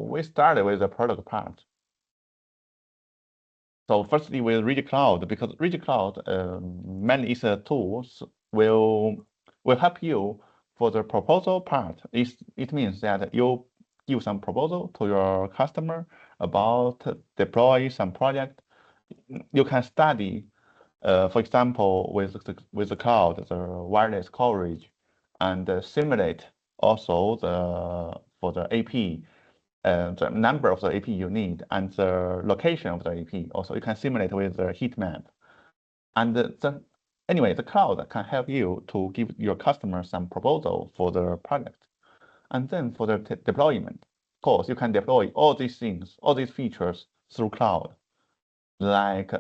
we started with the product part. So firstly, with Rigid Cloud, because Rigid Cloud mainly is a tools will help you for the proposal part. It means that you give some proposal to your customer about deploy some project. You can study, for example, with the cloud, the wireless coverage, and simulate also for the AP. The number of the AP you need and the location of the AP. Also, you can simulate with the heat map. And anyway, the cloud can help you to give your customer some proposal for the project. And then for the deployment, of course, you can deploy all these things, all these features through cloud. Like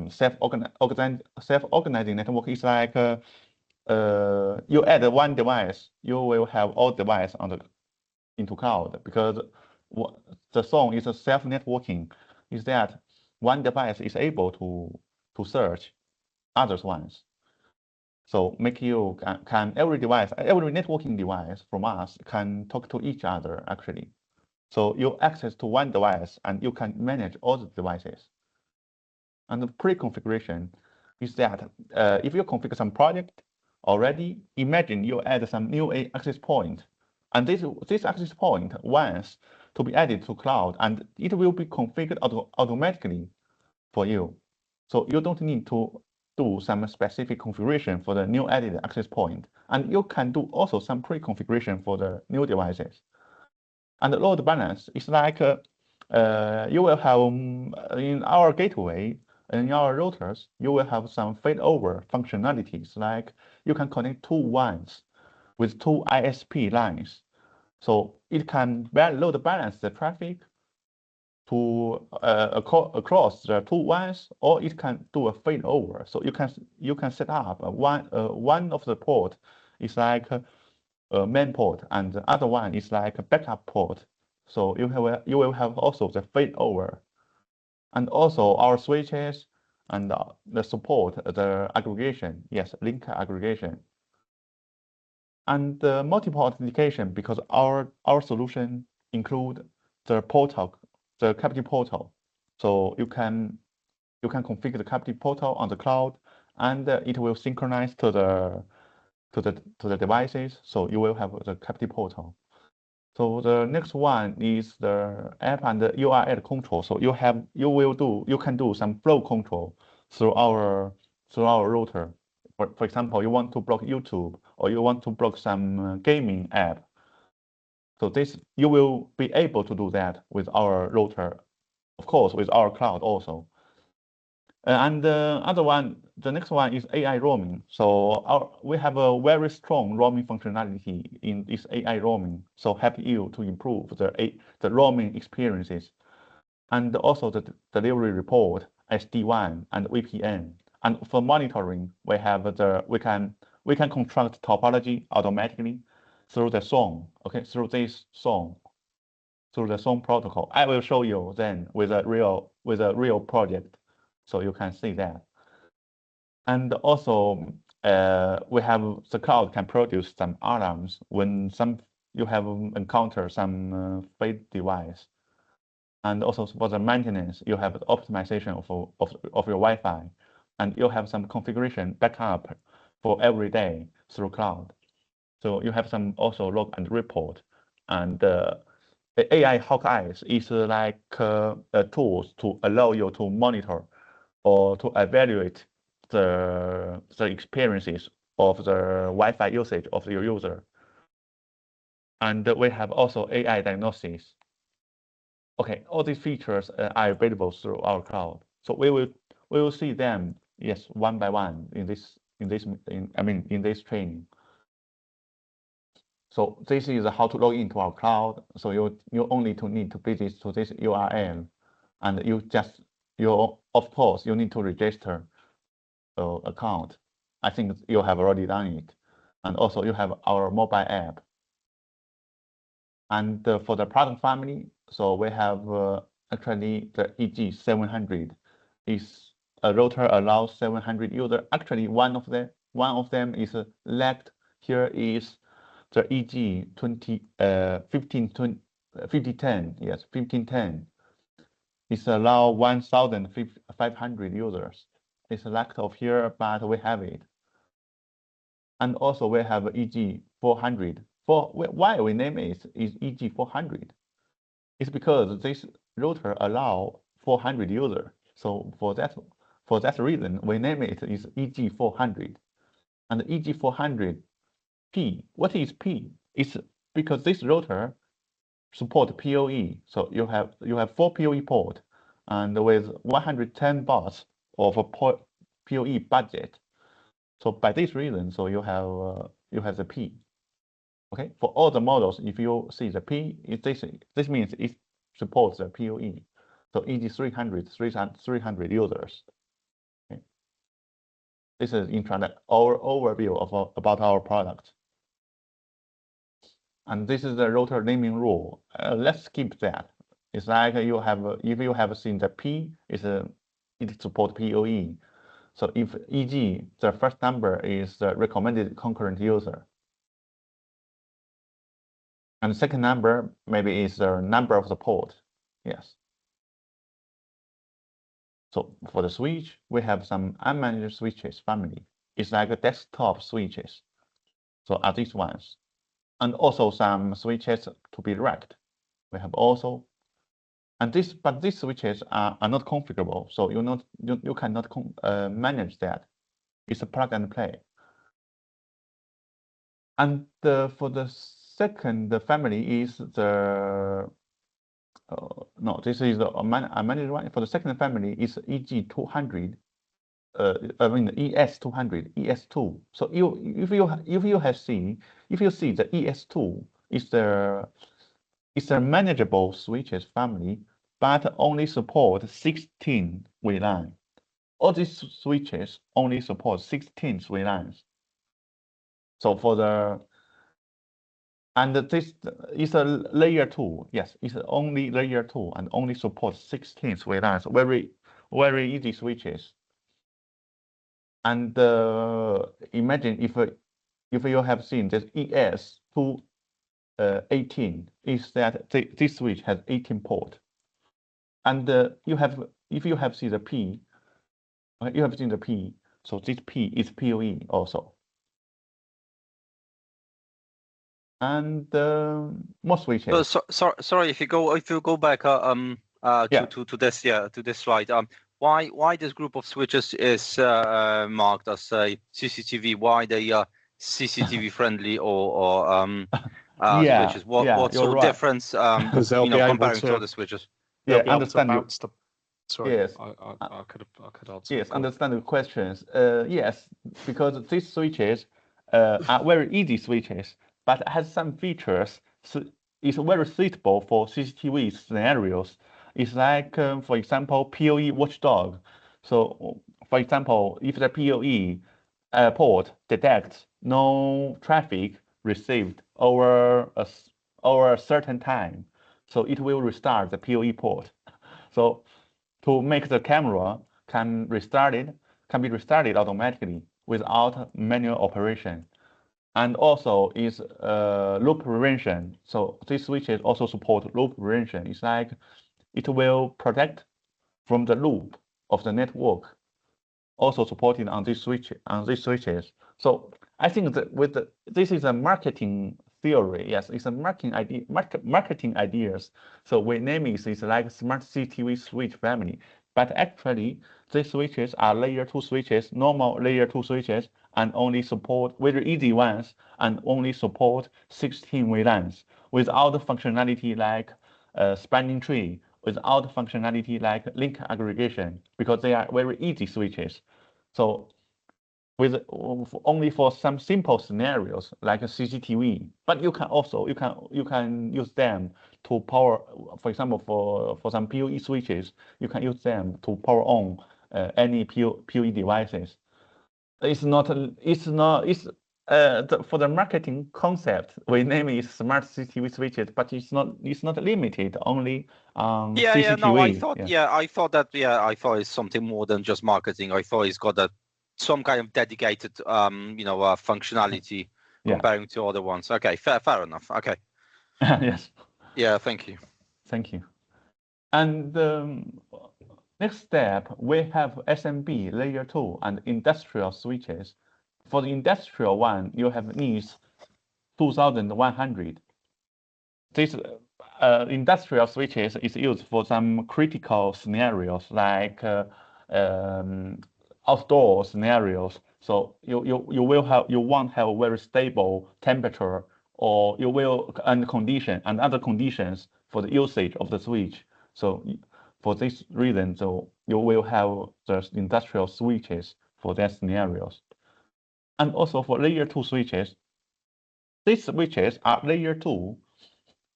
self-organizing network is like you add one device, you will have all devices into cloud, because the song is a self-networking, is that one device is able to search others ones. So make you can every networking device from us can talk to each other actually. So you access to one device and you can manage all the devices. And the pre-configuration is that if you configure some project already, imagine you add some new access point. And this access point wants to be added to cloud, and it will be configured automatically for you. So you don't need to do some specific configuration for the new added access point. And you can do also some pre-configuration for the new devices. And the load balance is like you will have in our gateway, in our routers, you will have some failover functionalities, like you can connect two WANs with two ISP lines. So it can load balance the traffic to across the two WANs, or it can do a failover. So you can set up one of the port is like a main port, and the other one is like a backup port. So you will have also the failover, and also our switches and the support the aggregation. Yes, link aggregation. And the multiple authentication, because our solution include the portal, the captive portal. So you can configure the captive portal on the cloud, and it will synchronize to the devices. So you will have the captive portal. So the next one is the app and the URL control. So you can do some flow control through our router. For example, you want to block YouTube, or you want to block some gaming app. So this you will be able to do that with our router, of course, with our cloud also. And the next one is AI roaming. So we have a very strong roaming functionality in this AI roaming. So help you to improve the roaming experiences, and also the delivery report, SD-WAN, and VPN. And for monitoring, we can construct topology automatically through the song. Okay, through the song protocol. I will show you then with a real project, so you can see that. And also, we have the cloud can produce some alarms when you have encountered some fake device. And also for the maintenance, you have the optimization of your Wi-Fi, and you have some configuration backup for every day through cloud. So you have some also log and report, and the AI Hawkeyes is like tools to allow you to monitor or to evaluate the experiences of the Wi-Fi usage of your user. And we have also AI diagnosis. Okay, all these features are available through our cloud. So we will see them, yes, one by one in this training. So this is how to log into our cloud. So you only need to visit to this URL, and of course you need to register account. I think you have already done it, and also you have our mobile app. And for the product family, so we have actually the EG700 is a router allows 700 users. Actually, one of them is lagged. Here is the EG 1520 1510, yes, 1510. It's allow 1,500 users. It's lacked of here, but we have it. And also we have EG400. Why we name it is EG400? It's because this router allow 400 users. So for that reason, we name it is EG400. And EG400P, what is P? It's because this router support PoE. So you have 4 PoE port, and with 110 bots of a PoE budget. So by this reason, so you have the P. Okay, for all the models, if you see the P, this means it supports the PoE. So EG300, 300 users. Okay. This is our overview about our product. And this is the router naming rule. Let's skip that. It's like if you have seen the P, it supports PoE. So if EG, the first number is the recommended concurrent user. And the second number maybe is the number of the port. Yes. So for the switch, we have some unmanaged switches family. It's like a desktop switches. So are these ones. And also some switches to be racked. We have also, but these switches are not configurable. So you cannot manage that. It's a plug and play. And for the second family is the no, this is a managed one. For the second family is EG200. I mean ES200, ES2. So if you see the ES2 is a manageable switches family, but only support 16 VLAN. All these switches only support 16 VLANs. So and this is a layer 2. Yes, it's only layer 2 and only supports 16 VLANs. Very easy switches. And imagine if you have seen this ES218, is that this switch has 18 port. And if you have seen the P, you have seen the P, so this P is PoE also. And more switches. Sorry, if you go back to this slide. Why this group of switches is marked as CCTV? Why they are CCTV friendly or switches? What's the difference? Comparing to other switches. Yeah, understand. Sorry, yes. I could answer. Yes, understand the questions. Yes, because these switches are very easy switches, but has some features. So it's very suitable for CCTV scenarios. It's like, for example, PoE watchdog. So, for example, if the PoE port detects no traffic received over a certain time, so it will restart the PoE port. So, to make the camera can be restarted automatically without manual operation. And also is loop prevention. So these switches also support loop prevention. It's like it will protect from the loop of the network, also supported on these switches. So I think that this is a marketing theory. Yes, it's a marketing ideas. So we name it is like smart CCTV switch family. But actually, these switches are layer 2 switches, normal layer 2 switches, and only support very easy ones, and only support 16 VLANs without functionality like spanning tree, without functionality like link aggregation, because they are very easy switches. So with only for some simple scenarios like a CCTV, but you can use them to power, for example, for some PoE switches, you can use them to power on any PoE devices. It's for the marketing concept, we name it smart CCTV switches, but it's not limited only on CCTV. No, I thought it's something more than just marketing. I thought it's got some kind of dedicated functionality comparing to other ones. Okay, fair enough. Okay. Yes. Yeah, thank you. Thank you. And next step, we have SMB layer 2 and industrial switches. For the industrial one, you have needs 2,100. This industrial switches is used for some critical scenarios like outdoor scenarios. So you won't have a very stable temperature, or you will and other conditions for the usage of the switch. So for this reason, so you will have the industrial switches for that scenarios. And also for layer 2 switches, these switches are layer 2,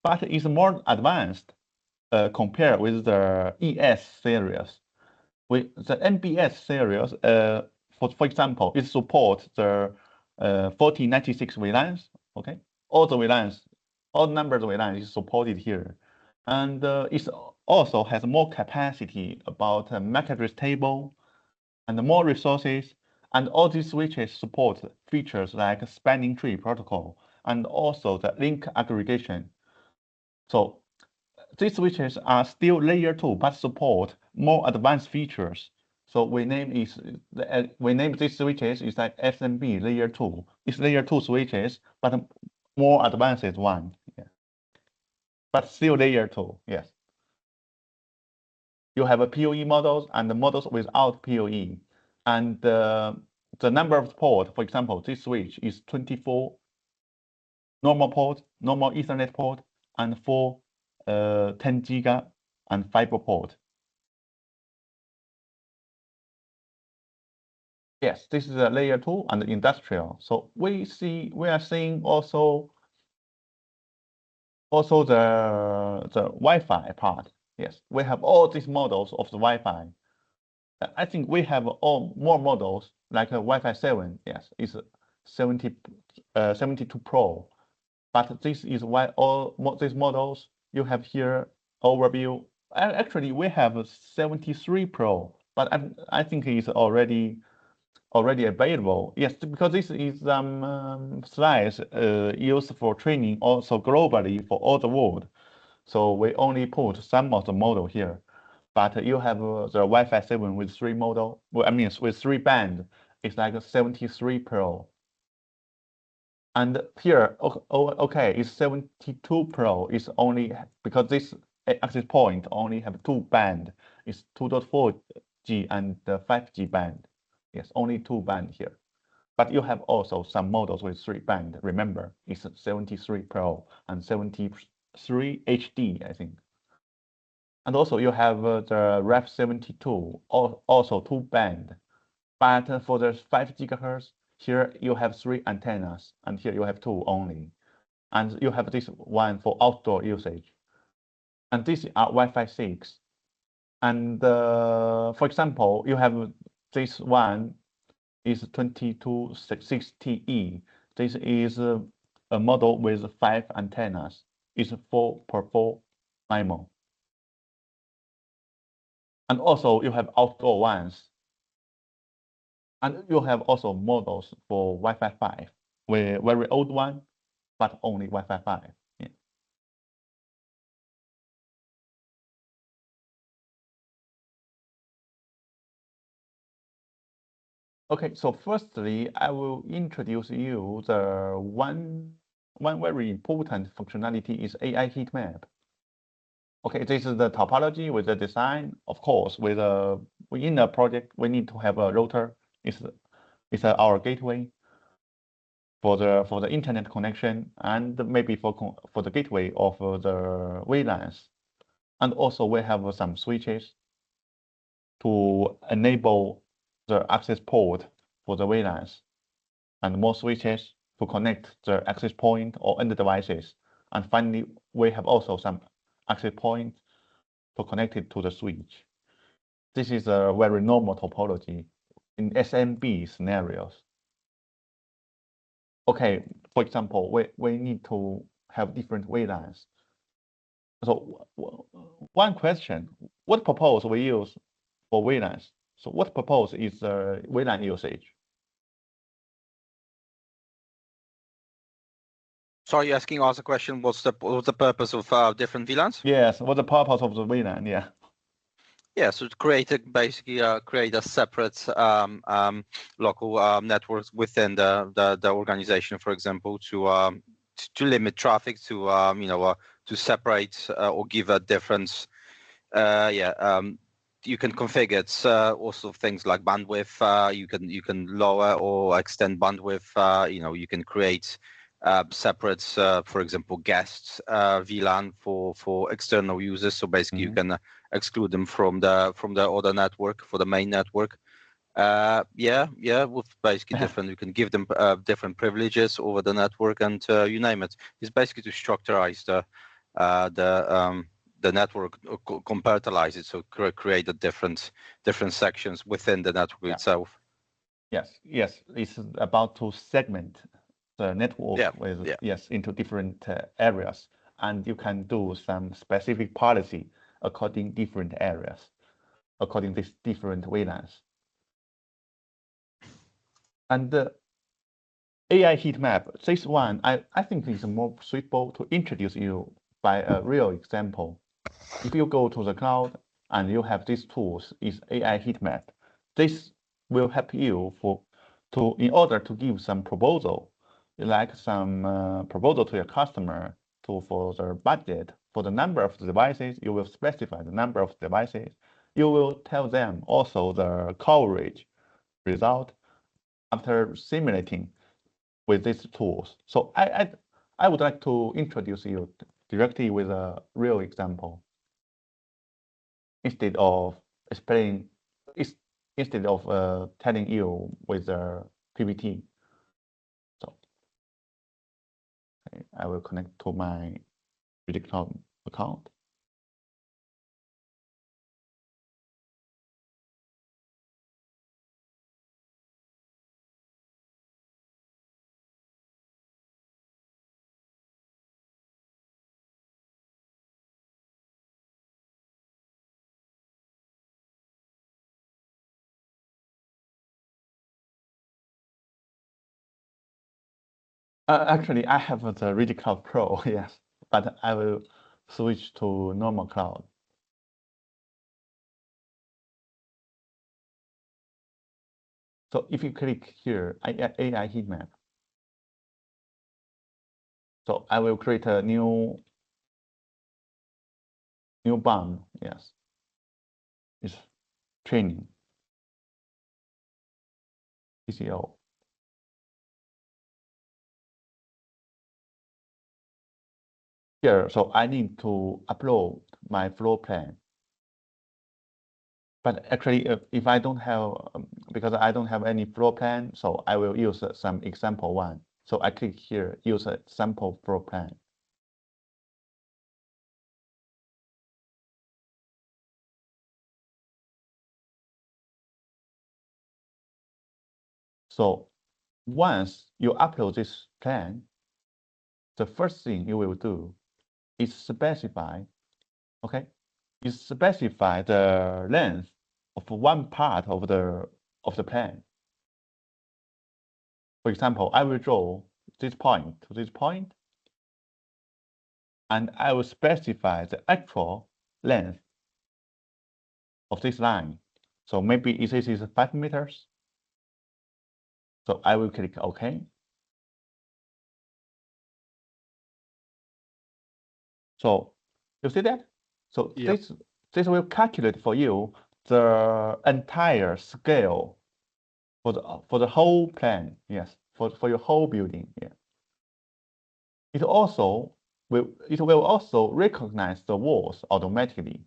but it's more advanced compared with the ES series. With the NBS series, for example, it supports the 4096 VLANs. Okay, all the VLANs, all numbers of VLANs is supported here, and it also has more capacity about MAC address table and more resources. And all these switches support features like spanning tree protocol and also the link aggregation. So these switches are still layer 2, but support more advanced features. So we name these switches is like SMB layer 2. It's layer 2 switches, but more advanced one. Yeah. But still layer 2. Yes. You have a PoE models and the models without PoE, and the number of port. For example, this switch is 24 normal port, normal Ethernet port, and 4 10 giga and fiber port. Yes, this is a layer 2 and industrial. So we are seeing also the Wi-Fi part. Yes, we have all these models of the Wi-Fi. I think we have all more models like a Wi-Fi 7. Yes, it's 72 Pro. But this is why all these models you have here overview. Actually, we have 73 Pro, but I think it's already available. Yes, because this is slides used for training also globally for all the world. So we only put some of the model here, but you have the Wi-Fi 7 with 3 model. Well, I mean with 3 band. It's like 73 Pro. And here, okay, it's 72 Pro. It's only because this access point only have 2 band. It's 2.4G and 5G band. Yes, only 2 band here. But you have also some models with 3 band. Remember, it's 73 Pro and 73 HD, I think. And also you have the Ref 72, also 2 band. But for the 5 gigahertz, here you have 3 antennas, and here you have 2 only. And you have this one for outdoor usage. And this is Wi-Fi 6. And for example, you have this one is 2260E. This is a model with 5 antennas. It's 4x4 MIMO. And also you have outdoor ones. And you have also models for Wi-Fi 5, with very old one, but only Wi-Fi 5. Yeah. Okay, so firstly, I will introduce you the one very important functionality is AI heat map. Okay, this is the topology with the design. Of course, within a project, we need to have a router. It's our gateway for the internet connection, and maybe for the gateway of the VLANs. And also we have some switches to enable the access port for the VLANs, and more switches to connect the access point or end devices. And finally, we have also some access points to connect it to the switch. This is a very normal topology in SMB scenarios. Okay, for example, we need to have different VLANs. So one question, what purpose we use for VLANs? So what purpose is VLAN usage? Sorry, you're asking us a question. What's the purpose of different VLANs? Yes, what's the purpose of the VLAN? Yeah. Yeah, so to basically create a separate local networks within the organization, for example, to limit traffic, to to separate or give a difference. You can configure it, also things like bandwidth. You can lower or extend bandwidth. You can create separate, for example, guest VLAN for external users. So basically, you can exclude them from the other network, for the main network. With basically different. You can give them different privileges over the network, and you name it. It's basically to structurize the network, compartmentalize it, so create the different sections within the network itself. Yes, it's about to segment the network into different areas, and you can do some specific policy according different areas, according to different VLANs. And the AI heat map, this one I think is more suitable to introduce you by a real example. If you go to the cloud and you have these tools, is AI heat map. This will help you in order to give some proposal, like some proposal to your customer for their budget, for the number of devices. You will specify the number of devices. You will tell them also the coverage result after simulating with these tools. So I would like to introduce you directly with a real example instead of telling you with a PPT. So I will connect to my Cloud account. Actually, I have the Cloud Pro, yes, but I will switch to normal cloud. So if you click here, AI heat map. So I will create a new BOM, yes. It's training, TCO. Here, so I need to upload my floor plan. But actually, if I don't have, because I don't have any floor plan, so I will use some example one. So I click here, use a sample floor plan. So once you upload this plan, the first thing you will do is specify, okay, is specify the length of one part of the plan. For example, I will draw this point to this point, and I will specify the actual length of this line. So maybe this is 5 meters. So I will click OK. So you see that? So this will calculate for you the entire scale for the whole plan. Yes, for your whole building. Yeah. It will also recognize the walls automatically.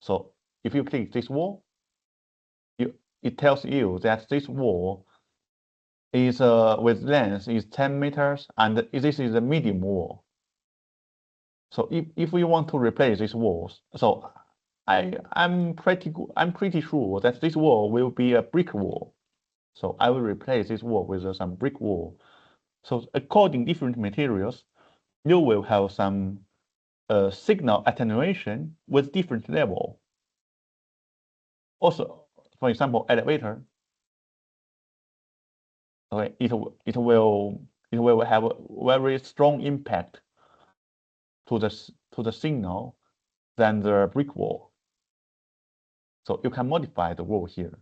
So if you click this wall, it tells you that this wall is with length is 10 meters, and this is a medium wall. So if we want to replace these walls, so I'm pretty sure that this wall will be a brick wall. So I will replace this wall with some brick wall. So according different materials, you will have some signal attenuation with different level. Also, for example, elevator. Okay, it will it will have a very strong impact to the signal than the brick wall. So you can modify the wall here.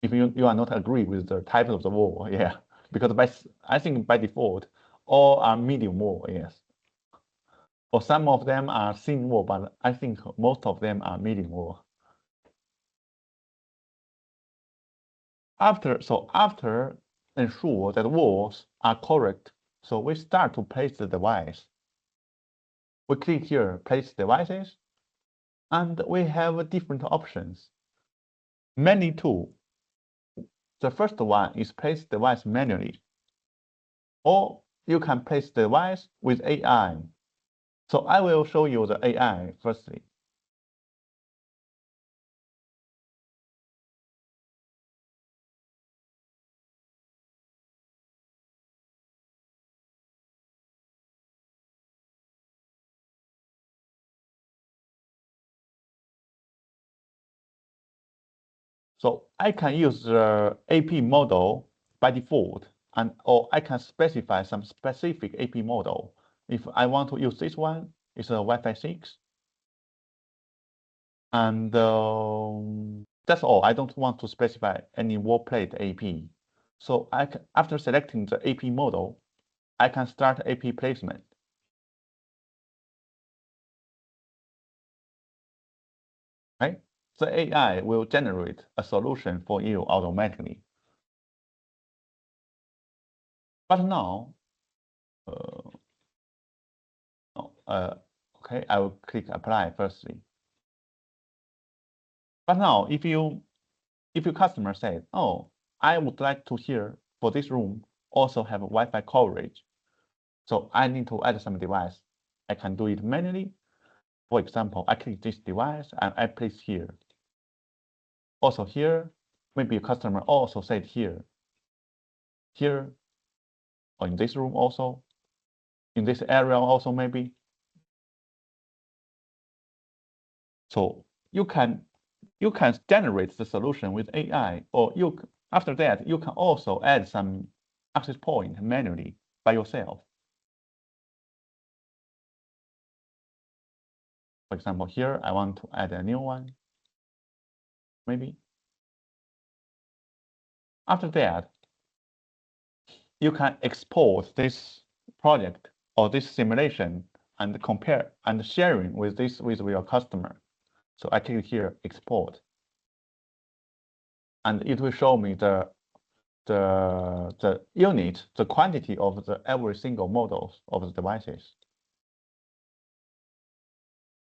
If you are not agree with the type of the wall, yeah, because I think by default all are medium wall, yes. Or some of them are thin wall, but I think most of them are medium wall. After ensure that walls are correct, so we start to place the device. We click here, place devices, and we have different options. Many too. The first one is place device manually, or you can place device with AI. So I will show you the AI firstly. So I can use the AP model by default, or I can specify some specific AP model. If I want to use this one, it's a Wi-Fi 6. And that's all. I don't want to specify any wall plate AP. So after selecting the AP model, I can start AP placement. Right? The AI will generate a solution for you automatically. But now, okay, I will click apply firstly. But now, if your customer says, oh, I would like to hear for this room also have Wi-Fi coverage, so I need to add some device. I can do it manually. For example, I click this device and I place here. Also here, maybe a customer also said here, or in this room also, in this area also maybe. So you can generate the solution with AI, or after that you can also add some access point manually by yourself. For example, here I want to add a new one, maybe. After that, you can export this project or this simulation and compare and sharing with your customer. So I click here, export, and it will show me the unit, the quantity of every single models of the devices.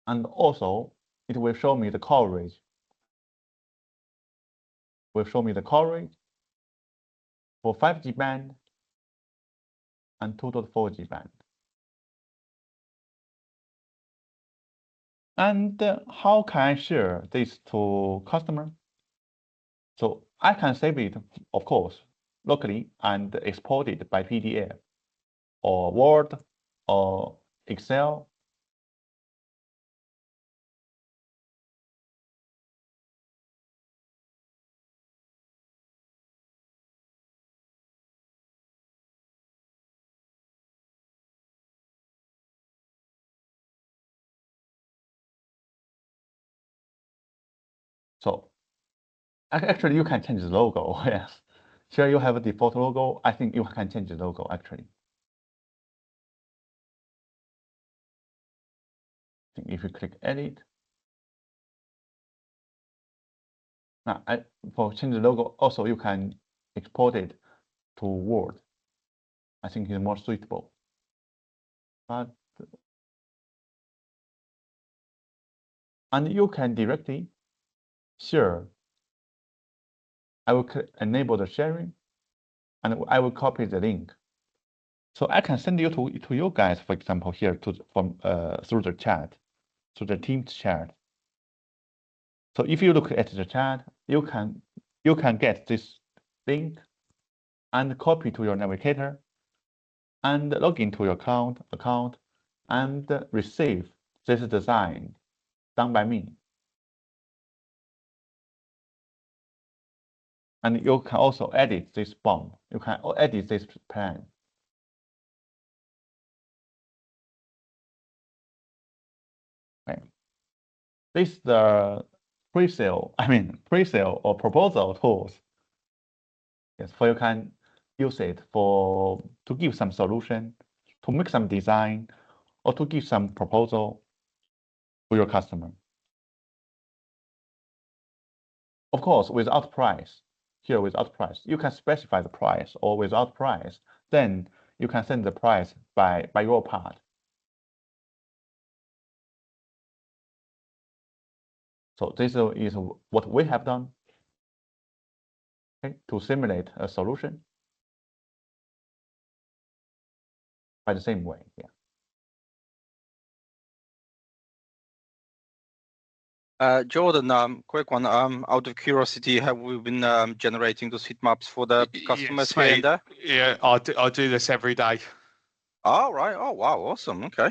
And also, it will show me the coverage. Will show me the coverage for 5G band and 2.4G band. And how can I share this to customer? So I can save it, of course, locally and export it by PDF or Word or Excel. So actually, you can change the logo. Yes, here you have a default logo. I think you can change the logo actually. If you click edit, now for change the logo, also you can export it to Word. I think it's more suitable. And you can directly share. I will enable the sharing, and I will copy the link. So I can send you to you guys, for example, here through the chat, through the Teams chat. So if you look at the chat, you can get this link and copy to your navigator and log into your account and receive this design done by me. And you can also edit this bomb. You can edit this plan. Okay. This is the pre-sale or proposal tools. Yes, for you can use it to give some solution, to make some design, or to give some proposal to your customer. Of course, without price. Here, without price, you can specify the price, or without price, then you can send the price by your part. So this is what we have done, okay, to simulate a solution by the same way. Yeah. Jordan, quick one. Out of curiosity, have we been generating those heat maps for the customers here and there? Yeah, I do this every day. Oh, right. Oh, wow. Awesome. Okay.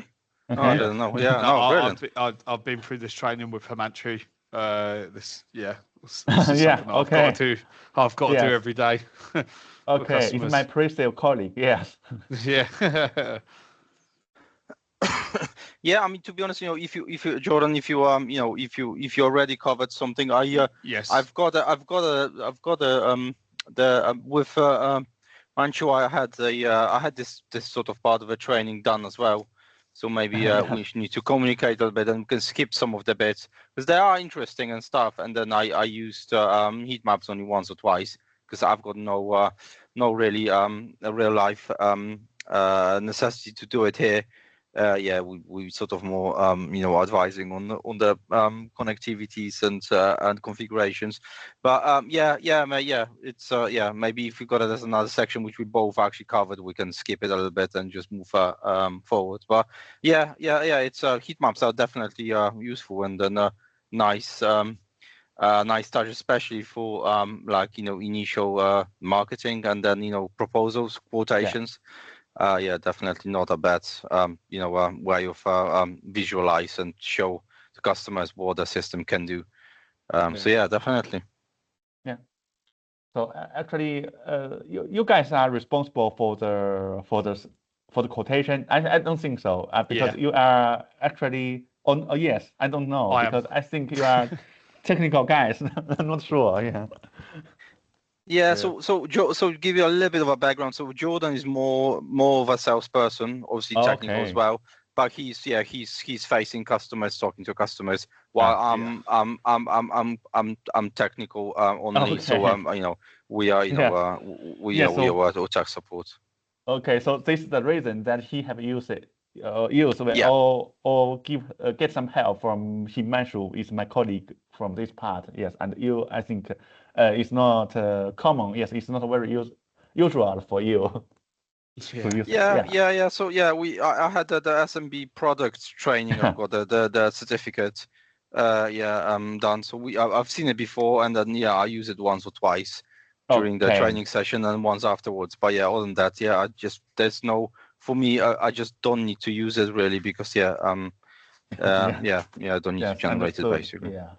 Oh, I don't know. Yeah, no, brilliant. I've been through this training with Himanshu. This yeah, something okay. I've got to do every day. Okay, it's my pre-sale colleague. Yes. Yeah. Yeah, I mean, to be honest, if you Jordan, if you already covered something, yes, I've got with Manchu, I had this sort of part of a training done as well. So maybe we need to communicate a little bit, and we can skip some of the bits because they are interesting and stuff. And then I used heat maps only once or twice because I've got no really a real life necessity to do it here. Yeah, we sort of more advising on the connectivities and configurations, but yeah, it's maybe if we got it as another section which we both actually covered, we can skip it a little bit and just move forward. But yeah, it's heat maps are definitely useful and then nice nice touch, especially for initial marketing and then proposals, quotations. Yeah, definitely not a bad way of visualize and show the customers what the system can do. So yeah, definitely. Yeah. So actually, you guys are responsible for the quotation. I don't think so because you are actually on. Yes, I don't know because I think you are technical guys. I'm not sure. Yeah. Yeah, so give you a little bit of a background. So Jordan is more of a salesperson, obviously technical as well. But he's facing customers, talking to customers, while I'm technical only. So we are we are tech support. Okay, so this is the reason that he have used it. Or get some help from Himanshu, is my colleague from this part. Yes, and you, I think, it's not common. Yes, it's not very usual for you. Yeah. So yeah, I had the SMB product training. I've got the certificate. Done. So I've seen it before, and then I use it once or twice during the training session and once afterwards. But yeah, other than that, there's no. For me, I just don't need to use it really because I don't need to generate it basically. Yeah.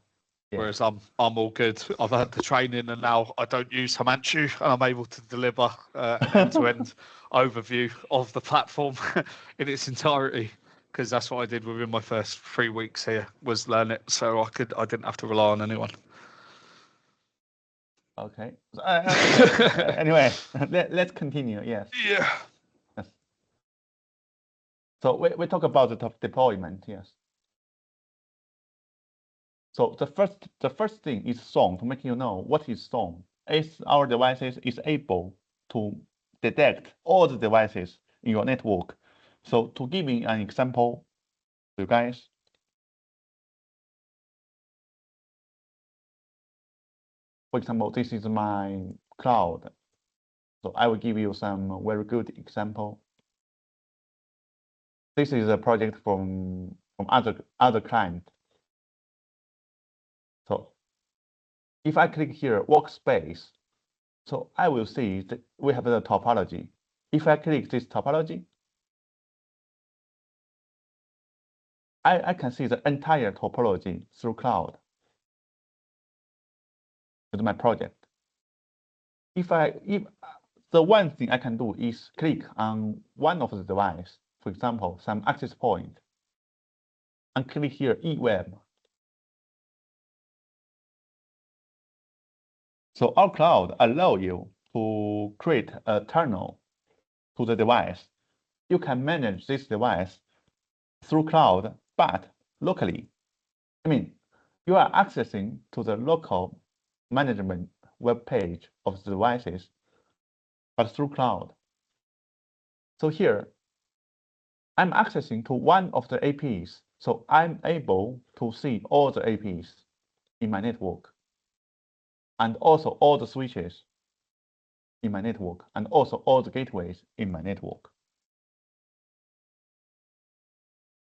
Whereas I'm all good. I've had the training and now I don't use Himanshu and I'm able to deliver an end-to-end overview of the platform in its entirety because that's what I did within my first 3 weeks here was learn it, so I didn't have to rely on anyone. Okay. Anyway, let's continue. Yes. Yeah. Yes. So we talk about the deployment. Yes. So the first thing is SOM, to make you know what is SOM. Is our devices is able to detect all the devices in your network. So to give me an example, you guys. For example, this is my cloud. So I will give you some very good example. This is a project from other client. So if I click here, workspace, so I will see that we have the topology. If I click this topology, I can see the entire topology through cloud. It's my project. if the one thing I can do is click on one of the device, for example, some access point, and click here eWeb. So our cloud allow you to create a terminal to the device. You can manage this device through cloud, but locally. I mean, you are accessing to the local management web page of the devices, but through cloud. So here, I'm accessing to one of the APs, so I'm able to see all the APs in my network, and also all the switches in my network, and also all the gateways in my network.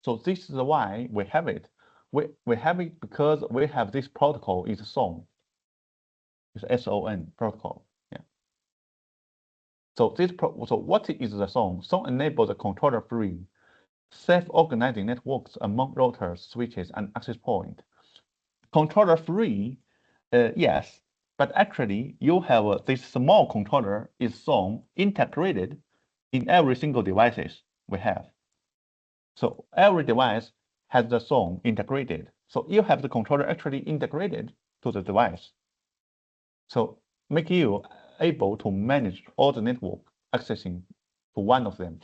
So this is why we have it. We have it because we have this protocol is SON. It's SON protocol. Yeah. So what is the SON? SON enables a controller-free, self-organizing networks among routers, switches, and access point. Controller-free, yes, but actually you have this small controller is SON integrated in every single devices we have. So every device has the SON integrated. So you have the controller actually integrated to the device. So make you able to manage all the network accessing to one of them.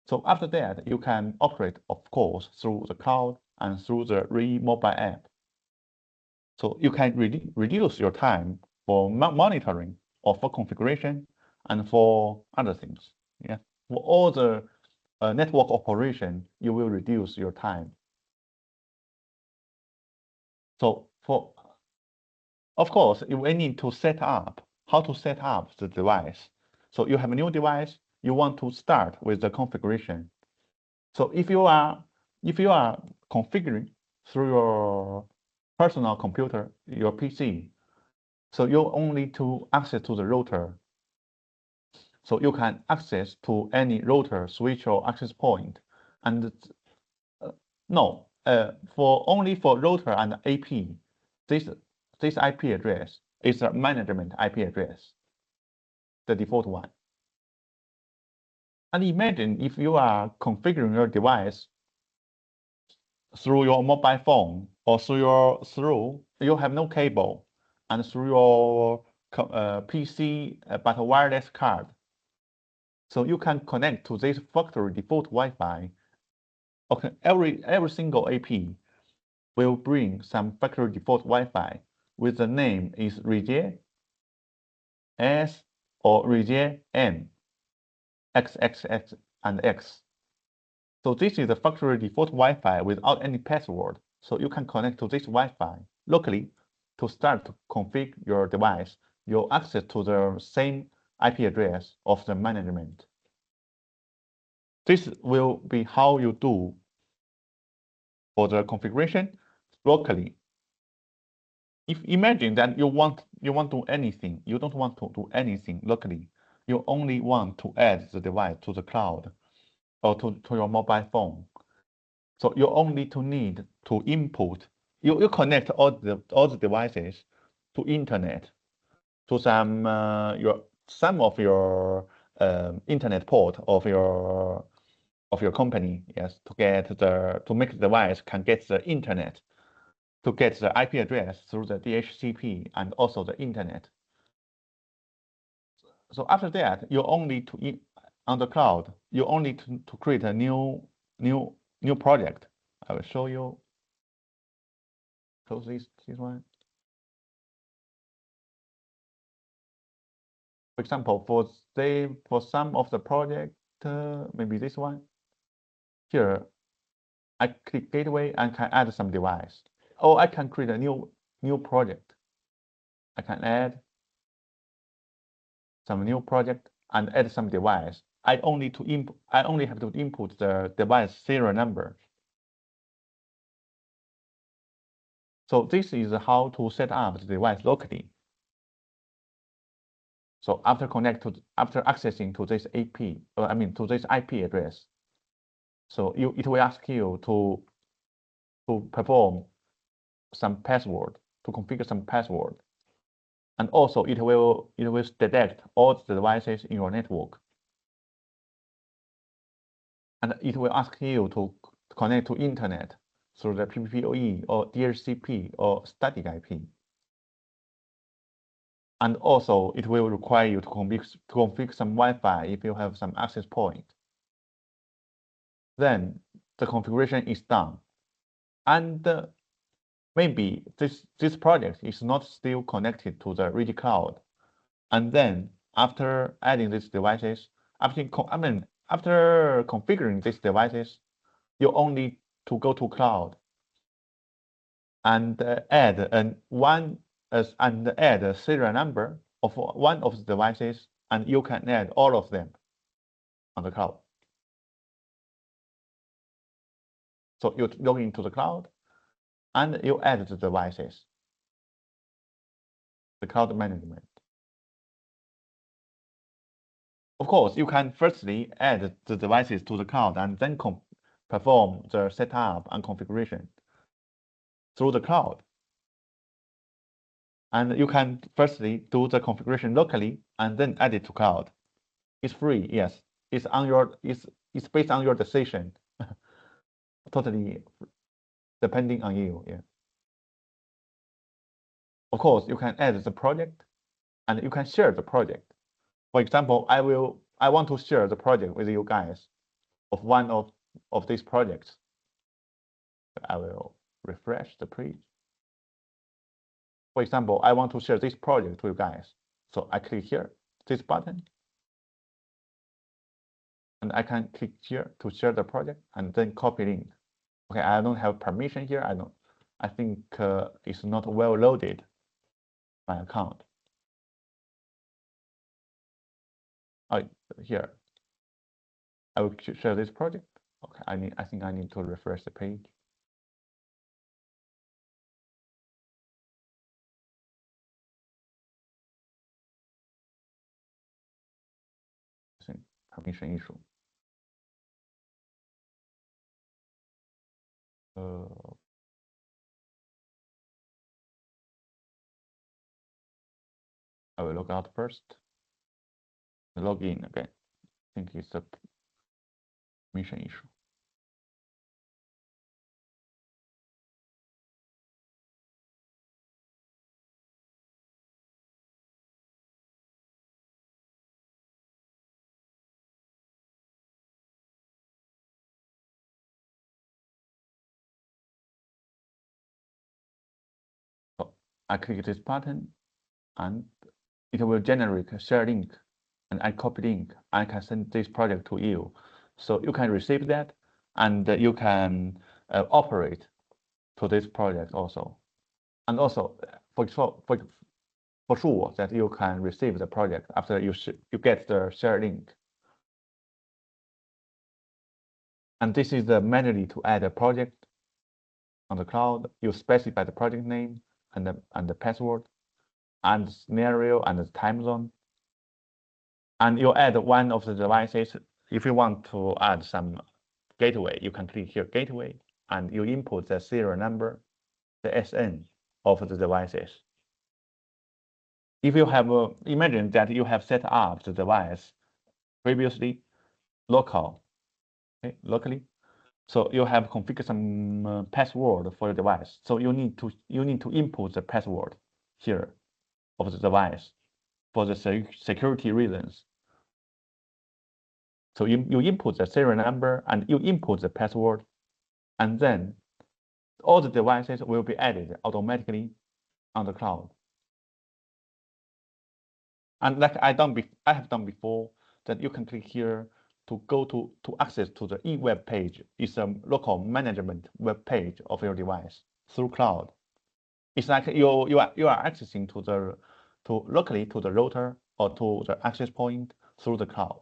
So after that, you can operate, of course, through the cloud and through the mobile app. So you can reduce your time for monitoring or for configuration and for other things. Yeah, for all the network operation, you will reduce your time. So of course, you will need to set up how to set up the device. So you have a new device, you want to start with the configuration. So if you are configuring through your personal computer, your PC, so you only to access to the router. So you can access to any router, switch, or access point. And no, for only for router and AP, this IP address is a management IP address, the default one. And imagine if you are configuring your device through your mobile phone or through you have no cable and through your PC but a wireless card. So you can connect to this factory default Wi-Fi. Okay, every single AP will bring some factory default Wi-Fi with the name is RSE S or RSE N, XXX and X. So this is the factory default Wi-Fi without any password. So you can connect to this Wi-Fi locally to start to configure your device. You'll access to the same IP address of the management. This will be how you do for the configuration locally. If imagine that you want to do anything, you don't want to do anything locally. You only want to add the device to the cloud or to your mobile phone. So you only need to input. You connect all the devices to internet, to some of your internet port of your company. Yes, to make the device can get the internet, to get the IP address through the DHCP and also the internet. So after that, you only on the cloud, you only to create a new project. I will show you. Close this one. For example, for some of the project, maybe this one. Here, I click gateway and can add some device. Or I can create a new project. I can add some new project and add some device. I only have to input the device serial number. So this is how to set up the device locally. So after accessing to this AP, to this IP address, so it will ask you to perform some password, to configure some password. And also it will detect all the devices in your network. And it will ask you to connect to internet through the PPPoE or DHCP or static IP. And also it will require you to configure some Wi-Fi if you have some access point. Then the configuration is done. And maybe this project is not still connected to the RSE cloud. And then after adding these devices, after configuring these devices, you only to go to cloud and add a serial number of one of the devices, and you can add all of them on the cloud. So you log into the cloud and you add the devices, the cloud management. Of course, you can firstly add the devices to the cloud and then perform the setup and configuration through the cloud. And you can firstly do the configuration locally and then add it to cloud. It's free, yes. It's based on your decision. Totally depending on you, yeah. Of course, you can add the project and you can share the project. For example, I want to share the project with you guys of one of these projects. I will refresh the page. For example, I want to share this project with you guys. So I click here, this button, and I can click here to share the project and then copy link. Okay, I don't have permission here. I think it's not well loaded, my account. Here, I will share this project. Okay, I think I need to refresh the page. Permission issue. I will log out first. Log in again. I think it's a permission issue. So I click this button and it will generate a share link, and I copy link. I can send this project to you. So you can receive that and you can operate to this project also. And also for sure that you can receive the project after you get the share link. And this is the manually to add a project on the cloud. You specify the project name and the password and the scenario and the time zone. And you add one of the devices. If you want to add some gateway, you can click here gateway and you input the serial number, the SN of the devices. If you have imagine that you have set up the device previously locally, so you have configured some password for your device. So you need to input the password here of the device for the security reasons. So you input the serial number and you input the password, and then all the devices will be added automatically on the cloud. And like I have done before, that you can click here to go to access to the e-web page. It's a local management web page of your device through cloud. It's like you are accessing locally to the router or to the access point through the cloud.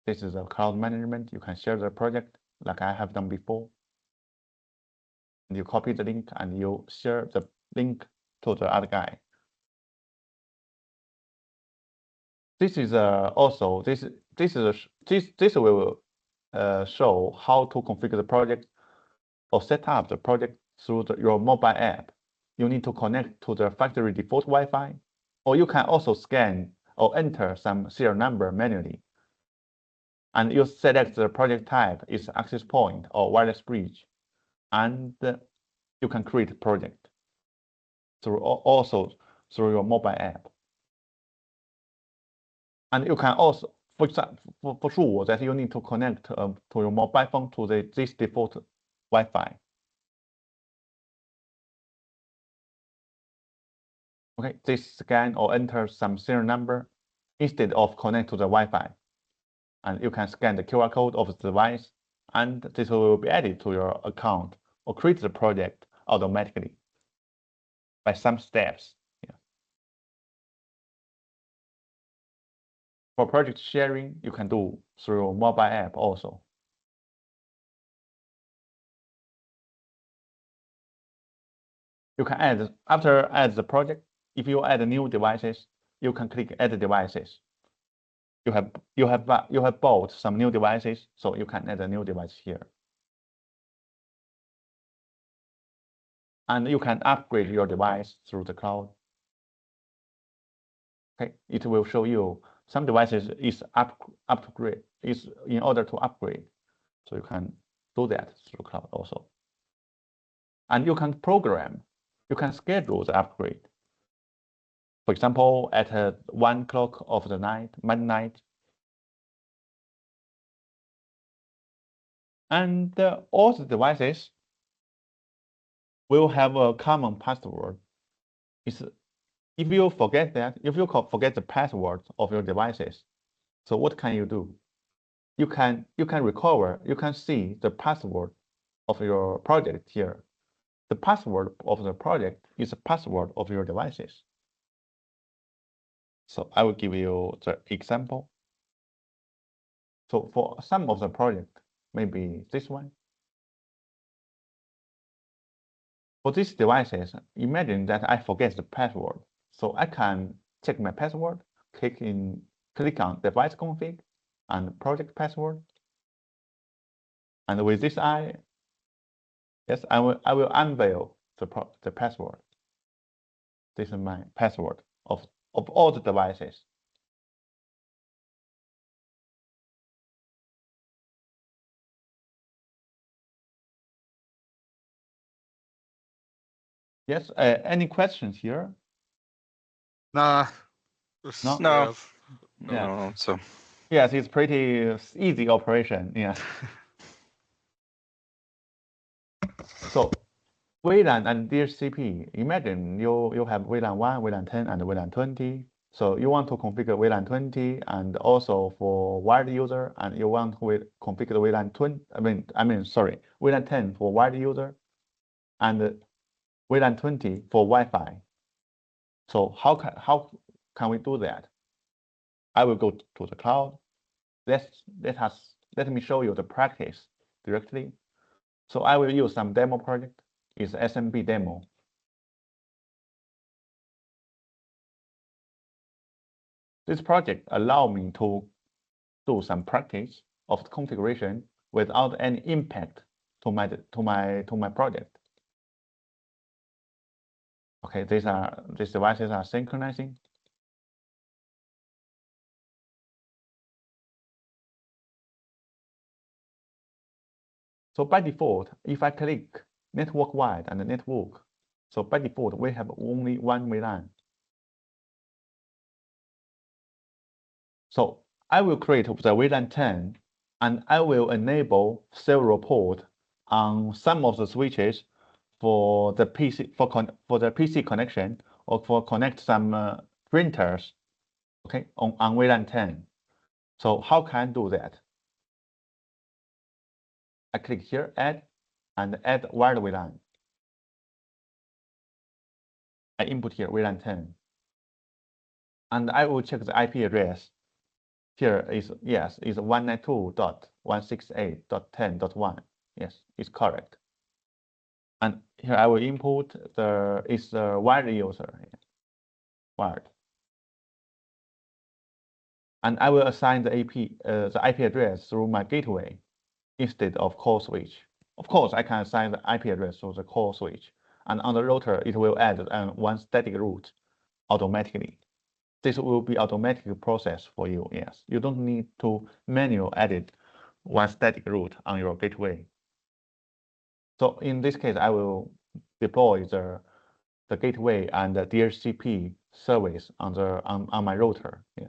This is a cloud management. You can share the project like I have done before. And you copy the link and you share the link to the other guy. This is also this will show how to configure the project or set up the project through your mobile app, you need to connect to the factory default Wi-Fi, or you can also scan or enter some serial number manually. And you select the project type is access point or wireless bridge, and you can create a project also through your mobile app. And you can also, for example, for sure that you need to connect to your mobile phone to this default Wi-Fi. Okay, this scan or enter some serial number instead of connect to the Wi-Fi. And you can scan the QR code of the device, and this will be added to your account or create the project automatically by some steps. Yeah. For project sharing, you can do through mobile app also. You can add, after add the project, if you add new devices, you can click add devices. You have bought some new devices, so you can add a new device here. And you can upgrade your device through the cloud. Okay, it will show you some devices is upgrade is in order to upgrade, so you can do that through cloud also. And you can program, you can schedule the upgrade. For example, at 1 o'clock of the night, midnight. And all the devices will have a common password. If you forget the password of your devices, so what can you do? You can recover, you can see the password of your project here. The password of the project is the password of your devices. So I will give you the example. So for some of the project, maybe this one. For these devices, imagine that I forget the password. So I can check my password, click on device config and project password. And with this I will unveil the password. This is my password of all the devices. Yes, any questions here? Nah. No? No. Yeah. No, so Yes, it's pretty easy operation. Yeah. So VLAN and DHCP, imagine you have VLAN 1, VLAN 10, and VLAN 20. So you want to configure VLAN 20 and also for wired user, and you want to configure VLAN 20, VLAN 10 for wired user and VLAN 20 for Wi-Fi. So how can we do that? I will go to the cloud. Let me show you the practice directly. So I will use some demo project. It's SMB demo. This project allow me to do some practice of the configuration without any impact to my project. Okay, these devices are synchronizing. So by default, if I click network wide and network, so by default we have only one VLAN. So I will create the VLAN 10 and I will enable several ports on some of the switches for the PC for the PC connection or for connect some printers, okay, on VLAN 10. So how can I do that? I click here, add, and add wired VLAN. I input here VLAN 10, and I will check the IP address. Here is 192.168.10.1. Yes, it's correct. And here I will input the wired user, wired. And I will assign the IP address through my gateway instead of core switch. Of course, I can assign the IP address to the core switch, and on the router, it will add one static route automatically. This will be automatic process for you. Yes, you don't need to manually edit one static route on your gateway. So in this case, I will deploy the gateway and the DHCP service on my router. Yeah.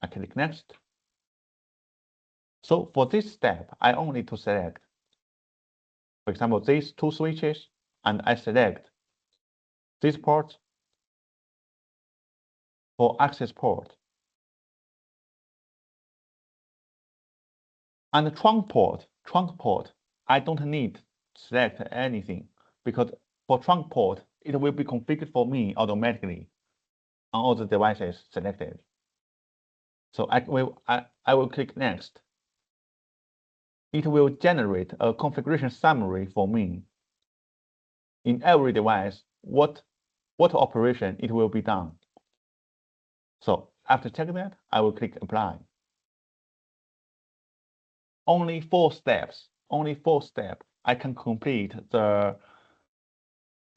I click next. So for this step, I only need to select, for example, these two switches, and I select this port for access port. And the trunk port, I don't need to select anything because for trunk port, it will be configured for me automatically on all the devices selected. So I will click next. It will generate a configuration summary for me. In every device, what operation it will be done. So after checking that, I will click apply. Only 4 steps. I can complete the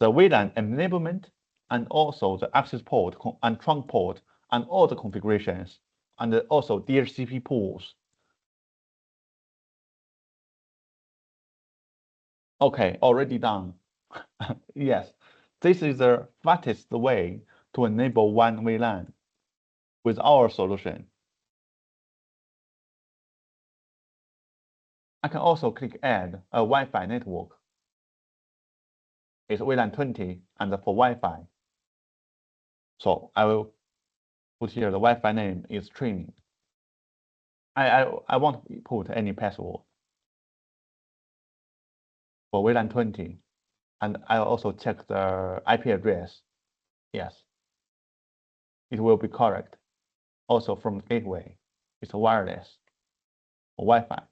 VLAN enablement and also the access port and trunk port and all the configurations and also DHCP pools. Okay, already done. Yes, this is the fastest way to enable one VLAN with our solution. I can also click add a Wi-Fi network. It's VLAN 20 and for Wi-Fi. So I will put here the Wi-Fi name is training. I won't put any password for VLAN 20. And I'll also check the IP address. Yes, it will be correct. Also from the gateway, it's wireless or Wi-Fi.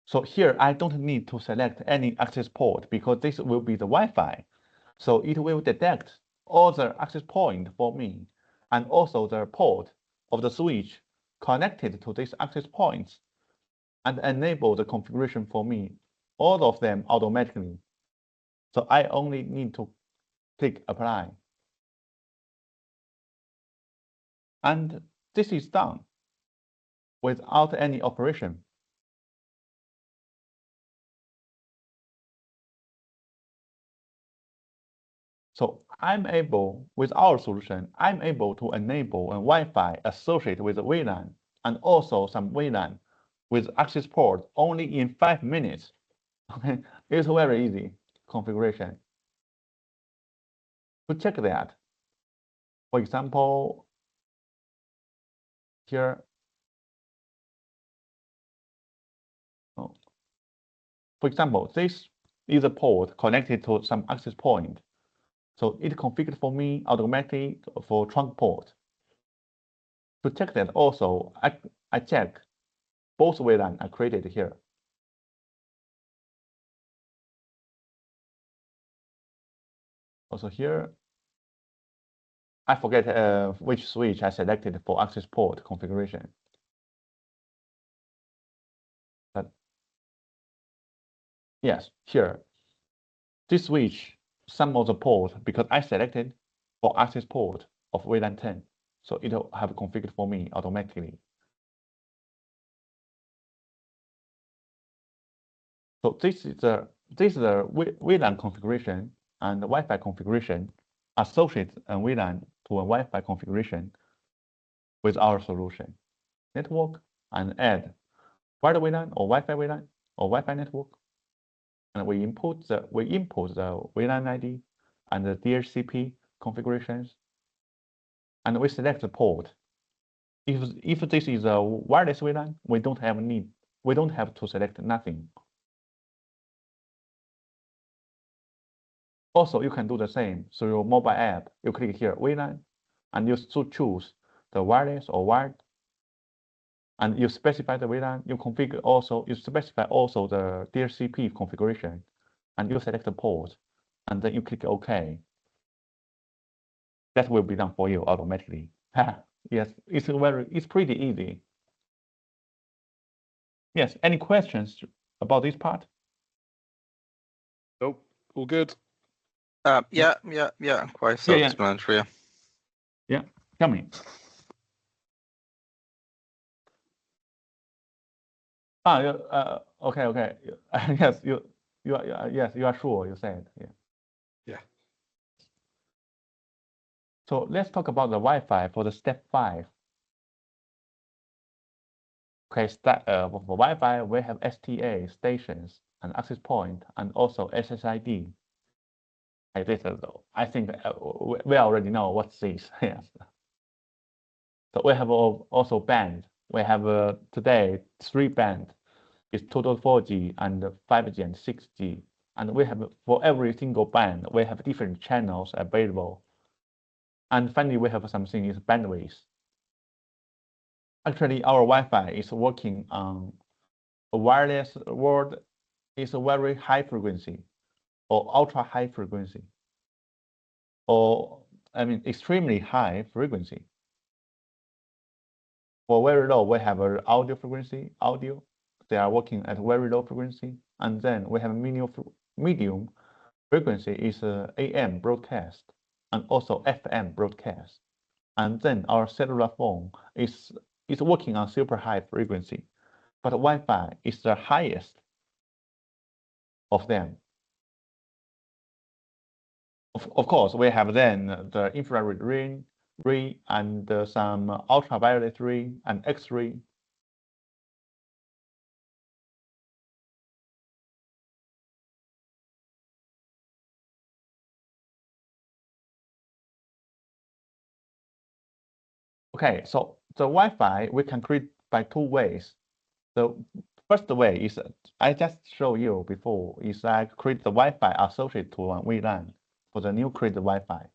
So here, I don't need to select any access port because this will be the Wi-Fi. So it will detect all the access point for me and also the port of the switch connected to these access points and enable the configuration for me, all of them automatically. So I only need to click apply. And this is done without any operation. So with our solution, I'm able to enable a Wi-Fi associated with the VLAN and also some VLAN with access port only in 5 minutes. Okay, it's very easy configuration. To check that, for example, here, for example, this is a port connected to some access point. So it configured for me automatically for trunk port. To check that also, I check both VLAN are created here. Also here, I forget which switch I selected for access port configuration. But yes, here, this switch, some of the port, because I selected for access port of VLAN 10, so it'll have configured for me automatically. So this is the VLAN configuration and the Wi-Fi configuration associated a VLAN to a Wi-Fi configuration with our solution. Network and add wired VLAN or Wi-Fi VLAN or Wi-Fi network. And we input the VLAN ID and the DHCP configurations. And we select the port. If this is a wireless VLAN, we don't have to select nothing. Also, you can do the same through your mobile app. You click here VLAN, and you choose the wireless or wired, and you specify the VLAN. You specify also the DHCP configuration, and you select the port, and then you click OK. That will be done for you automatically. Yes, it's pretty easy. Yes, any questions about this part? Nope, all good. Yeah, quite self-explanatory. Yeah, tell me. Okay. Yes, you are, yes, you are sure, you said. Yeah. Yeah. So let's talk about the Wi-Fi for the step 5. Okay, for Wi-Fi, we have STA, stations, and access point, and also SSID. I think we already know what's this. Yes. So we have also band. We have today 3 band. It's total 4G and 5G and 6G. And we have, for every single band, we have different channels available. And finally, we have something is bandwidth. Actually, our Wi-Fi is working on a wireless world. Is a very high frequency or ultra high frequency, or I mean extremely high frequency. For very low, we have an audio frequency, they are working at very low frequency. And then we have medium frequency is AM broadcast and also FM broadcast. And then our cellular phone is working on super high frequency, but Wi-Fi is the highest of them. Of course, we have then the infrared ray and some ultraviolet ray and X-ray. Okay, so the Wi-Fi we can create by 2 ways. The first way is I just showed you before is I create the Wi-Fi associated to one VLAN for the new created Wi-Fi.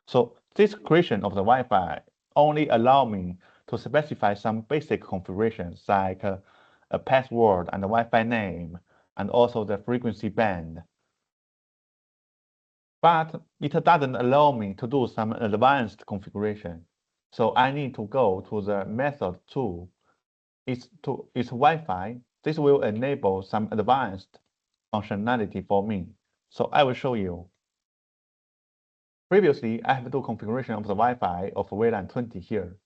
So this creation of the Wi-Fi only allow me to specify some basic configurations like a password and a Wi-Fi name and also the frequency band. But it doesn't allow me to do some advanced configuration. So I need to go to the method 2. It's Wi-Fi. This will enable some advanced functionality for me. So I will show you. Previously, I have to do configuration of the Wi-Fi of VLAN 20 here.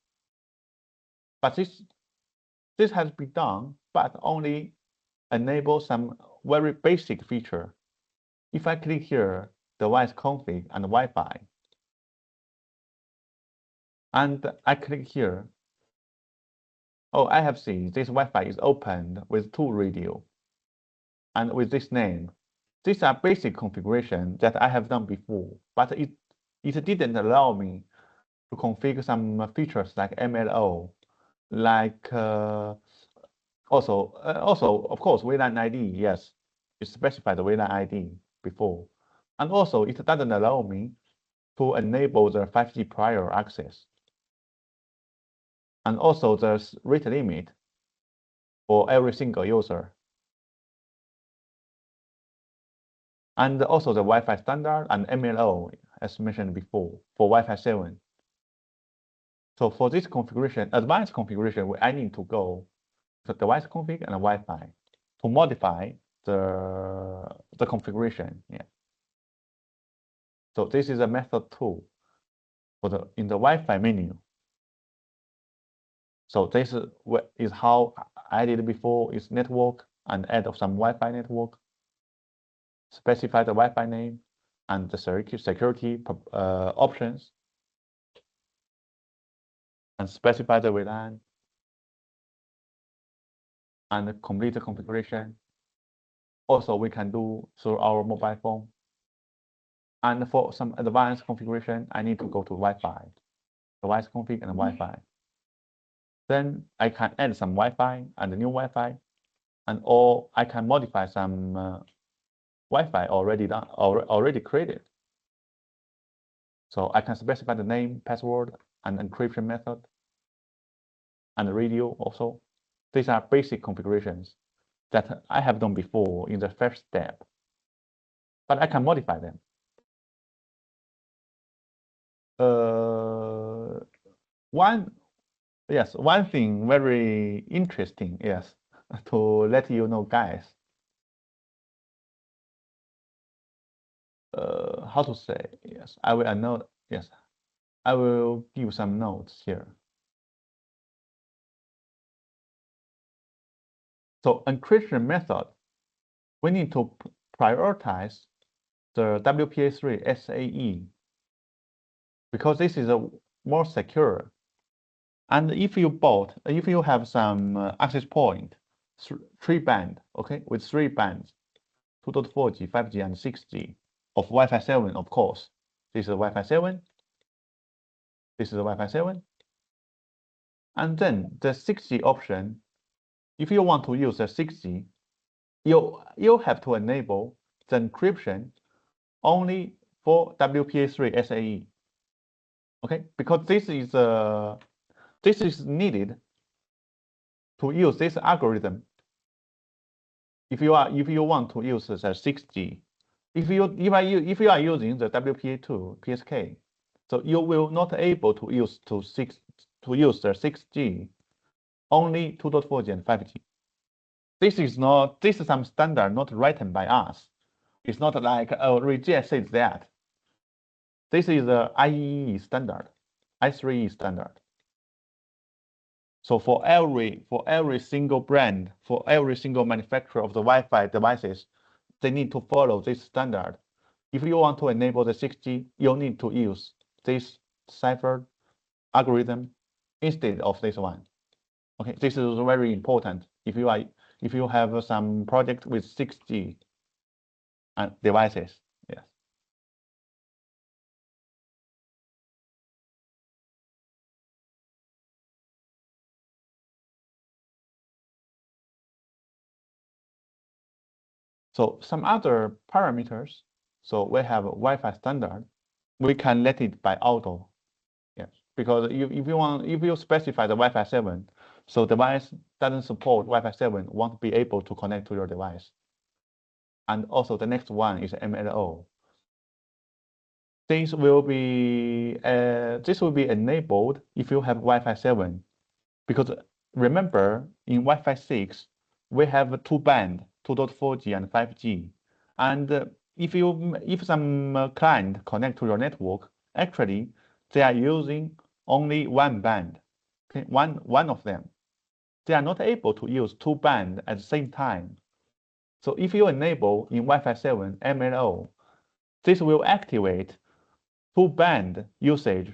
But this has been done, but only enable some very basic feature. If I click here, device config and Wi-Fi, and I click here, oh, I have seen this Wi-Fi is opened with 2 radio and with this name. These are basic configuration that I have done before, but it didn't allow me to configure some features like MLO, like also of course VLAN ID. Yes, it specified the VLAN ID before, and also it doesn't allow me to enable the 5G prior access, and also the rate limit for every single user. And also the Wi-Fi standard and MLO, as mentioned before, for Wi-Fi 7. So for this configuration, advanced configuration, I need to go to the device config and Wi-Fi to modify the configuration. Yeah. So this is a method 2 for in the Wi-Fi menu. So this is how I did before, is network and add some Wi-Fi network, specify the Wi-Fi name and the security options, and specify the VLAN and complete the configuration. Also, we can do through our mobile phone. And for some advanced configuration, I need to go to Wi-Fi, device config and Wi-Fi. Then I can add some Wi-Fi and new Wi-Fi, or I can modify some Wi-Fi already created. So I can specify the name, password, and encryption method, and the radio also. These are basic configurations that I have done before in the first step, but I can modify them. One thing very interesting, yes, to let you know, guys. How to say? Yes, I will note. Yes, I will give some notes here. So encryption method, we need to prioritize the WPA3 SAE because this is a more secure. And if you have some access point, three band, okay, with 3 bands, 2.4G, 5G, and 6G of Wi-Fi 7, of course. This is Wi-Fi 7. This is Wi-Fi 7. And then the 6G option, if you want to use the 6G, you have to enable the encryption only for WPA3 SAE. Okay, because this is needed to use this algorithm. If you want to use the 6G, if you are using the WPA2 PSK, so you will not able to use the 6G, only 2.4G and 5G. This is some standard not written by us. It's not like Reject says that. This is the IEE standard, I3E standard. So for every single brand, for every single manufacturer of the Wi-Fi devices, they need to follow this standard. If you want to enable the 6G, you'll need to use this cipher algorithm instead of this one. Okay, this is very important if you have some project with 6G devices. Yes. So some other parameters. So we have a Wi-Fi standard. We can let it by auto. Yes, because if you specify the Wi-Fi 7, so device doesn't support Wi-Fi 7, won't be able to connect to your device. And also the next one is MLO. This will be enabled if you have Wi-Fi 7, because remember in Wi-Fi 6 we have 2 band, 2.4G and 5G, and if some client connect to your network, actually they are using only 1 band, okay, one of them. They are not able to use 2 band at the same time. So if you enable in Wi-Fi 7 MLO, this will activate 2 band usage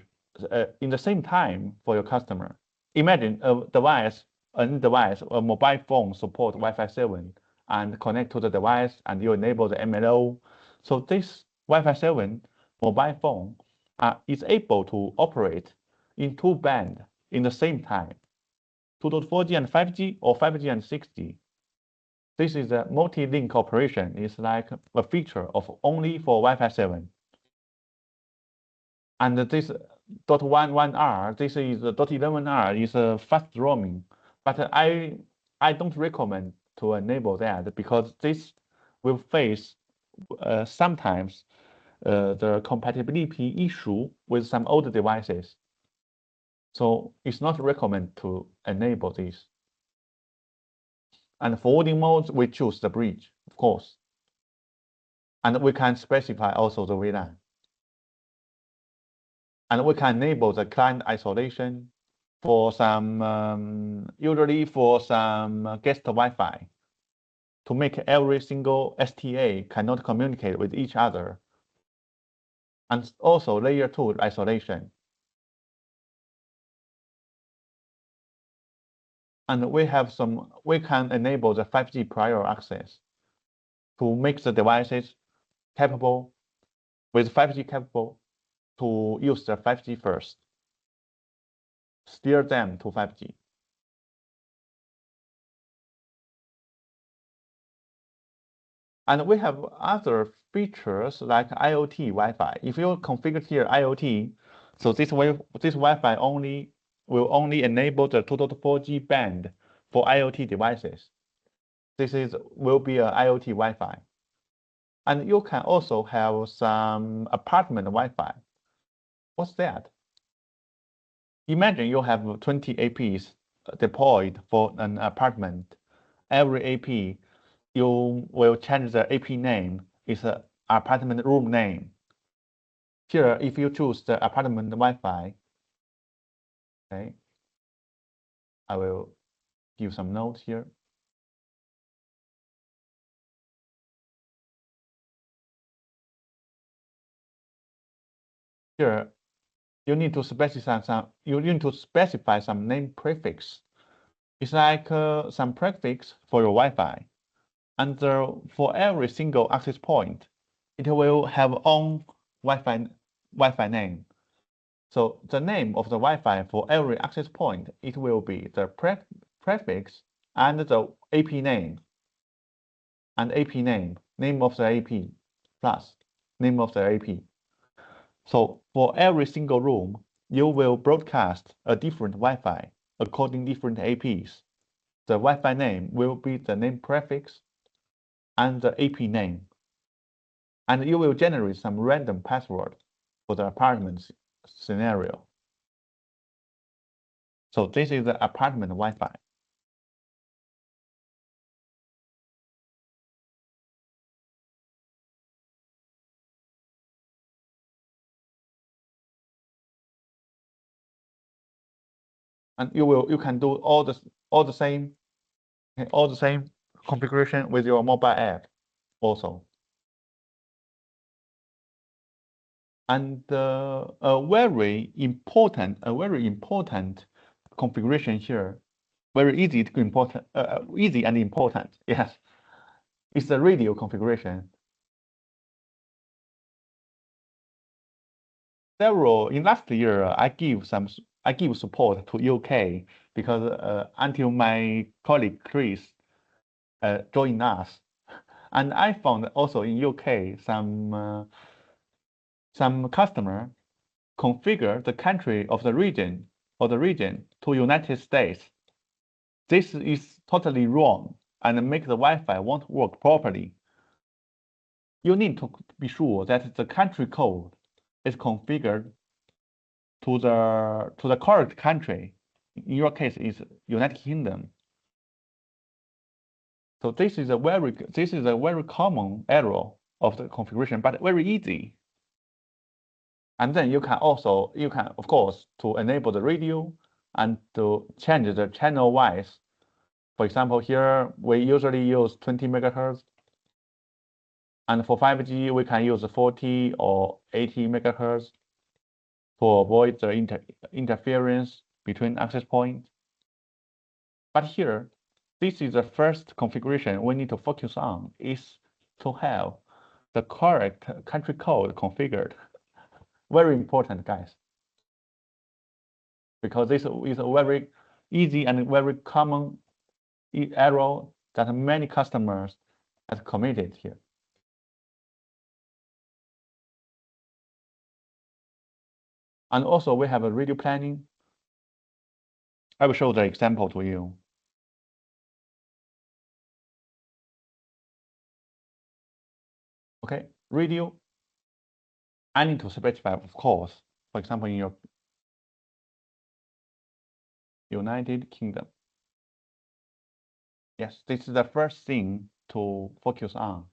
in the same time for your customer. Imagine a device, a mobile phone support Wi-Fi 7 and connect to the device and you enable the MLO. So this Wi-Fi 7 mobile phone is able to operate in 2 band in the same time, 2.4G and 5G or 5G and 6G. This is a multi-link operation. It's like a feature of only for Wi-Fi 7. And this .11r, this is .11r is a fast roaming, but I don't recommend to enable that because this will face sometimes the compatibility issue with some older devices. So it's not recommended to enable this. And forwarding modes, we choose the bridge, of course. And we can specify also the VLAN. And we can enable the client isolation for some, usually for some guest Wi-Fi, to make every single STA cannot communicate with each other. And also layer 2 isolation. And we can enable the 5G prior access to make the devices capable, with 5G capable, to use the 5G first, steer them to 5G. And we have other features like IoT Wi-Fi. If you configure here IoT, so this Wi-Fi will only enable the 2.4G band for IoT devices. Will be a IoT Wi-Fi. And you can also have some apartment Wi-Fi. What's that? Imagine you have 20 APs deployed for an apartment. Every AP, you will change the AP name. It's an apartment room name. Here, if you choose the apartment Wi-Fi, okay, I will give some notes here. Here, you need to specify some name prefix. It's like some prefix for your Wi-Fi, and for every single access point, it will have own Wi-Fi name. So the name of the Wi-Fi for every access point, it will be the prefix and the AP name, and AP name of the AP, plus name of the AP. So for every single room, you will broadcast a different Wi-Fi according different APs. The Wi-Fi name will be the name prefix and the AP name. And you will generate some random password for the apartment scenario. So this is the apartment Wi-Fi. And you can do all the same configuration with your mobile app also. And a very important configuration here, very easy and important. Yes, it's the radio configuration. In last year, I give support to UK because until my colleague Chris joined us, and I found also in UK some customer configure the country of the region to United States. This is totally wrong and make the Wi-Fi won't work properly. You need to be sure that the country code is configured to the correct country. In your case, is United Kingdom. So this is a very common error of the configuration, but very easy. And then you can of course to enable the radio and to change the channel wise. For example, here we usually use 20 megahertz, and for 5G we can use 40 or 80 megahertz to avoid the interference between access points. But here, this is the first configuration we need to focus on, is to have the correct country code configured. Very important, guys, because this is a very easy and very common error that many customers have committed here. And also we have a radio planning. I will show the example to you. Okay, radio, I need to specify, of course, for example, in your United Kingdom. Yes, this is the first thing to focus on.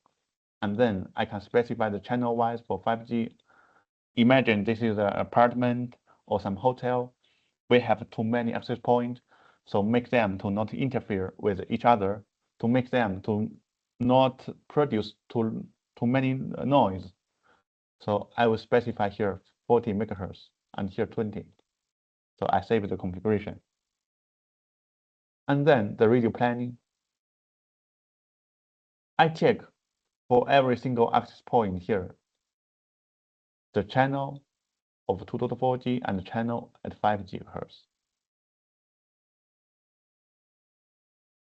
And then I can specify the channel wise for 5G. Imagine this is an apartment or some hotel. We have too many access points, so make them to not interfere with each other, to make them to not produce too many noise. So I will specify here 40 megahertz and here 20. So I save the configuration. And then the radio planning. I check for every single access point here, the channel of 2.4G and the channel at 5 GHz.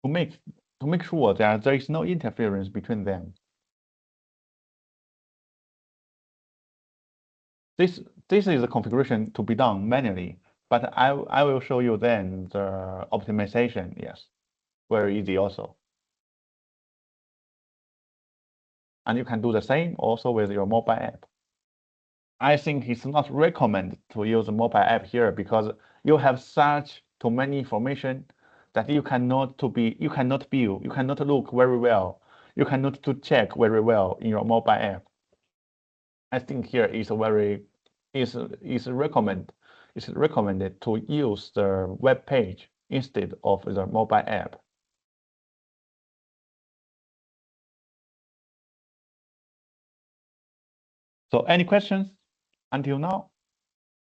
To make sure that there is no interference between them. This is a configuration to be done manually, but I will show you then the optimization. Yes, very easy also. And you can do the same also with your mobile app. I think it's not recommended to use a mobile app here because you have such too many information that you cannot view, you cannot look very well, you cannot to check very well in your mobile app. I think here is recommended to use the web page instead of the mobile app. So any questions until now?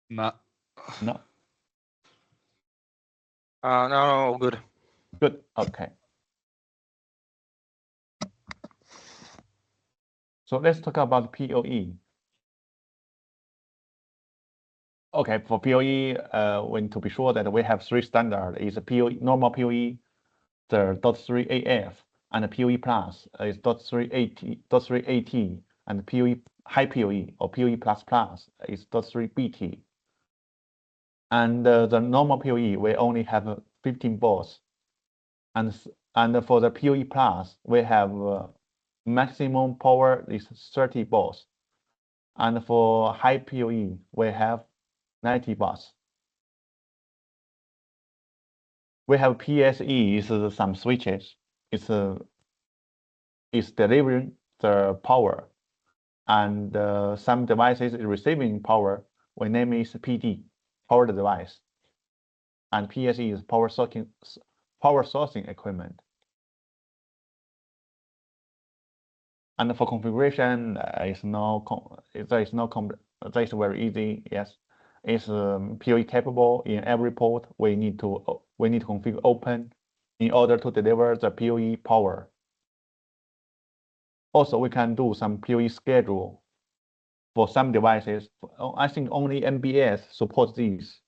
No. No. No, good. Good. Okay. So let's talk about POE. Okay, for POE, we need to be sure that we have three standards: is a POE, normal POE, the .3 AF, and the POE plus is .3 AT, and POE high POE or POE plus plus is .3 BT. And the normal POE, we only have 15 balls, and for the POE plus, we have maximum power is 30 balls, and for high POE, we have 90 bars. We have PSE is some switches. It's delivering the power, and some devices is receiving power. We name it PD, power device, and PSE is power sourcing equipment. And for configuration, it's very easy. Yes, it's PoE capable in every port. We need to configure open in order to deliver the PoE power. Also, we can do some PoE schedule for some devices. I think only MBS supports these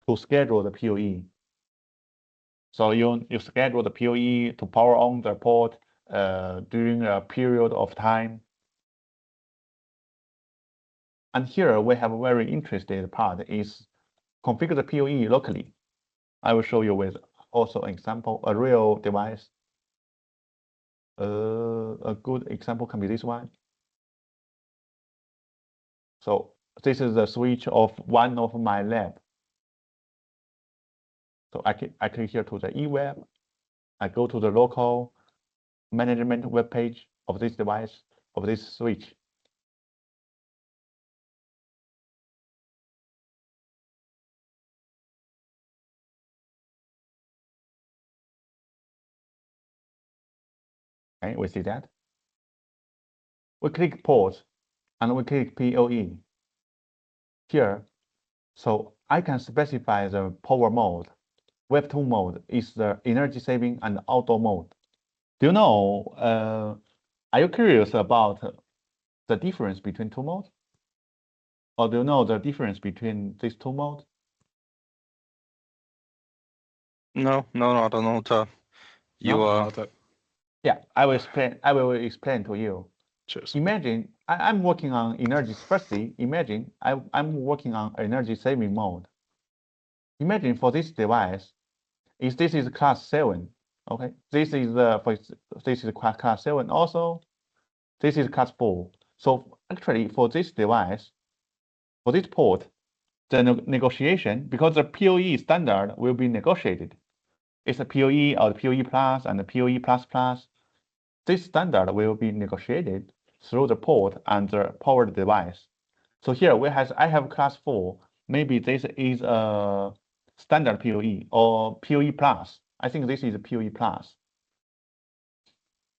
to schedule the PoE. So you schedule the PoE to power on the port during a period of time. And here we have a very interesting part is configure the PoE locally. I will show you with also an example, a real device. A good example can be this one. So this is the switch of one of my lab. So I click here to the eWeb. I go to the local management web page of this device, of this switch. Okay, we see that. We click port and we click PoE. Here, so I can specify the power mode. Web 2 mode is the energy saving and outdoor mode. Do you know, are you curious about the difference between two modes? Or do you know the difference between these two modes? No, I don't know. No, Yeah, I will explain to you. cheers. Imagine I'm working on energy. Firstly, imagine I'm working on energy saving mode. Imagine for this device, this is class 7. Okay, this is class 7 also. This is class 4. So actually, for this device, for this port, the negotiation, because the PoE standard will be negotiated. It's a PoE or the PoE plus and the PoE plus plus. This standard will be negotiated through the port and the powered device. So here I have class 4. Maybe this is a standard PoE or PoE plus. I think this is a PoE plus.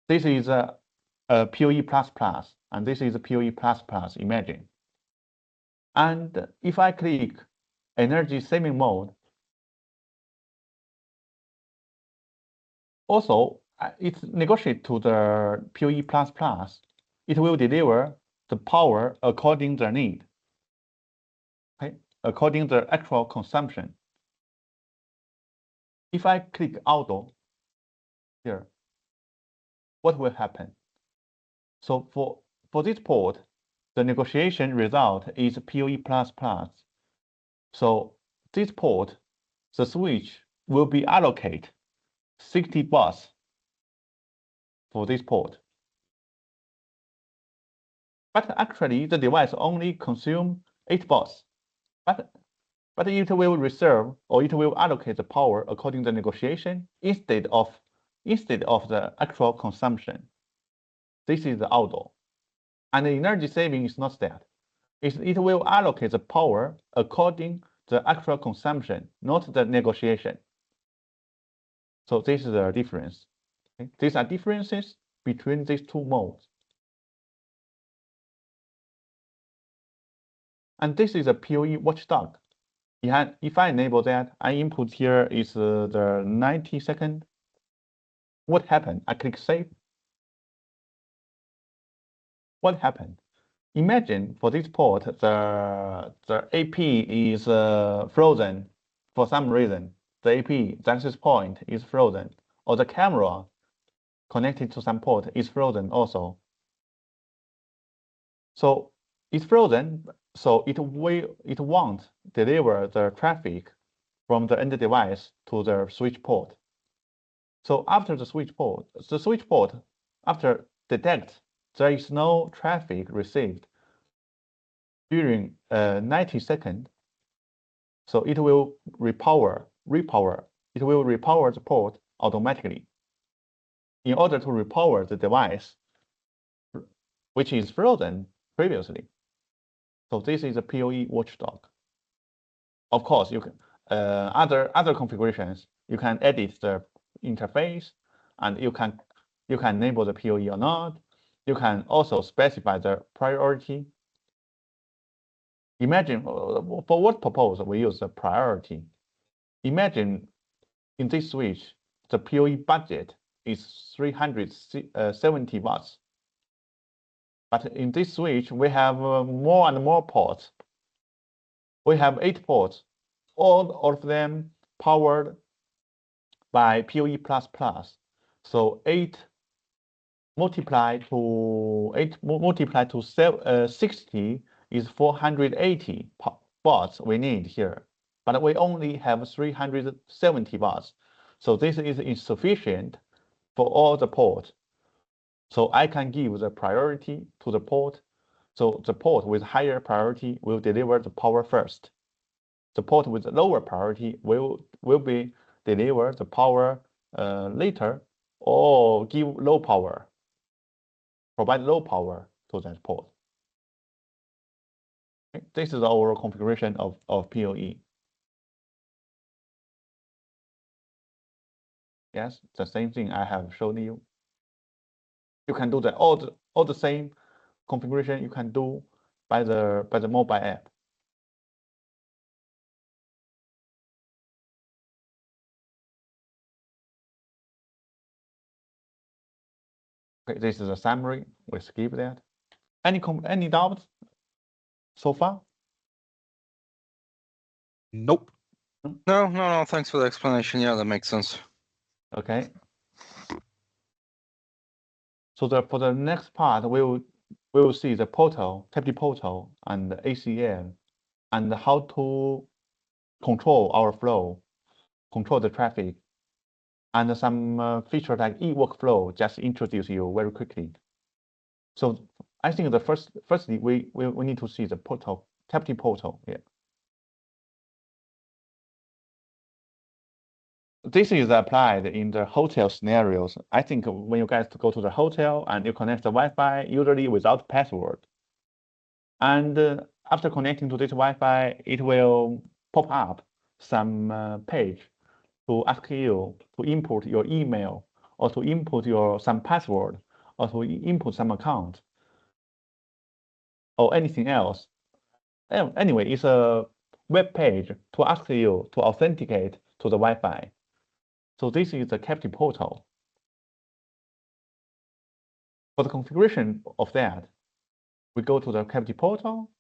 This is a PoE plus plus, and this is a PoE plus plus, imagine. And if I click energy saving mode, also it's negotiated to the PoE plus plus. It will deliver the power according to the need, okay, according to the actual consumption. If I click auto here, what will happen? So for this port, the negotiation result is PoE plus plus. So this port, the switch will be allocated 60 bus for this port. But actually, the device only consumes 8 bus. But but it will reserve or it will allocate the power according to the negotiation instead of the actual consumption. This is the outdoor. And the energy saving is not that. It will allocate the power according to the actual consumption, not the negotiation. So this is the difference. Okay? These are differences between these two modes. And this is a PoE watchdog. If I enable that, I input here is the 90 second. What happened? I click save. What happened? Imagine for this port, the AP is frozen for some reason. The AP, the access point, is frozen, or the camera connected to some port is frozen also. So it's frozen, so it won't deliver the traffic from the end device to the switch port. So after the switch port after detect there is no traffic received during 90 seconds, so it will repower. It will repower the port automatically in order to repower the device which is frozen previously. So this is a PoE watchdog. Of course, you can other configurations. You can edit the interface, and you can enable the PoE or not. You can also specify the priority. Imagine for what purpose we use the priority. Imagine in this switch, the PoE budget is 370 watts. But in this switch, we have more and more ports. We have 8 ports, all of them powered by PoE++. So 8 multiplied to 60 is 480 watts we need here. But we only have 370 watts. So this is insufficient for all the ports. So I can give the priority to the port. So the port with higher priority will deliver the power first. The port with lower priority will be deliver the power later, or give low power, provide low power to that port. Okay. This is our configuration of PoE. Yes, the same thing I have shown you. You can do the all the same configuration you can do by the mobile app. Okay, this is a summary. We skip that. Any doubts so far? Nope. No. Thanks for the explanation. Yeah, that makes sense. Okay. So for the next part, we will see the portal, TAPD portal, and the ACL, and how to control our flow, control the traffic, and some feature like e-workflow. Just introduce you very quickly. So I think the firstly we need to see the portal, TAPD portal. Yeah. This is applied in the hotel scenarios. I think when you guys go to the hotel and you connect the Wi-Fi, usually without password. And after connecting to this Wi-Fi, it will pop up some page to ask you to input your email, or to input some password, or to input some account, or anything else. Anyway, it's a web page to ask you to authenticate to the Wi-Fi. So this is the captive portal. For the configuration of that, we go to the captive portal,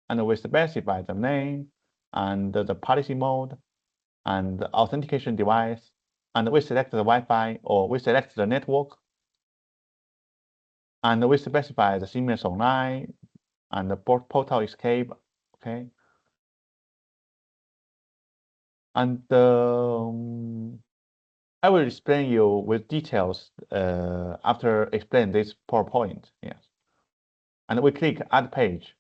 and we specify the name and the policy mode and the authentication device, and we select the Wi-Fi, or we select the network, and we specify the seamless online and the portal escape. Okay. And I will explain you with details after explain this PowerPoint. Yes. And we click Add Page.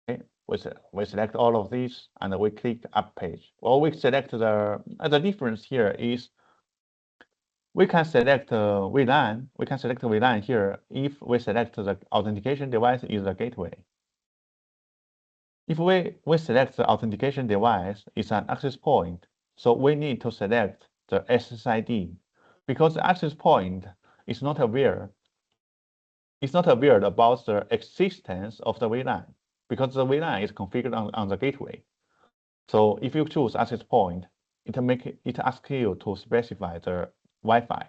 Okay. we select all of these and we click up page. Well, we select the difference here is we can select VLAN. We can select VLAN here if we select the authentication device is the gateway. If we select the authentication device is an access point, so we need to select the SSID because the access point is not aware. It's not aware about the existence of the VLAN because the VLAN is configured on the gateway. So if you choose access point, it asks you to specify the Wi-Fi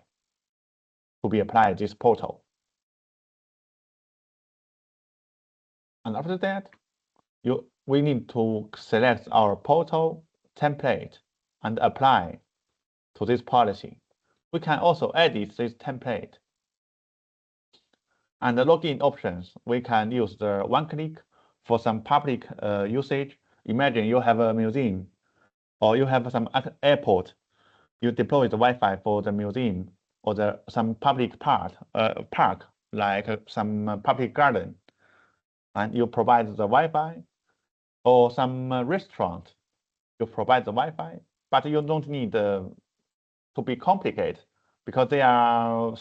to be applied this portal. And after that, we need to select our portal template and apply to this policy. We can also edit this template. And the login options, we can use the one click for some public usage. Imagine you have a museum or you have some airport. You deploy the Wi-Fi for the museum or some public park like some public garden, and you provide the Wi-Fi, or some restaurant, you provide the Wi-Fi, but you don't need to be complicated because they are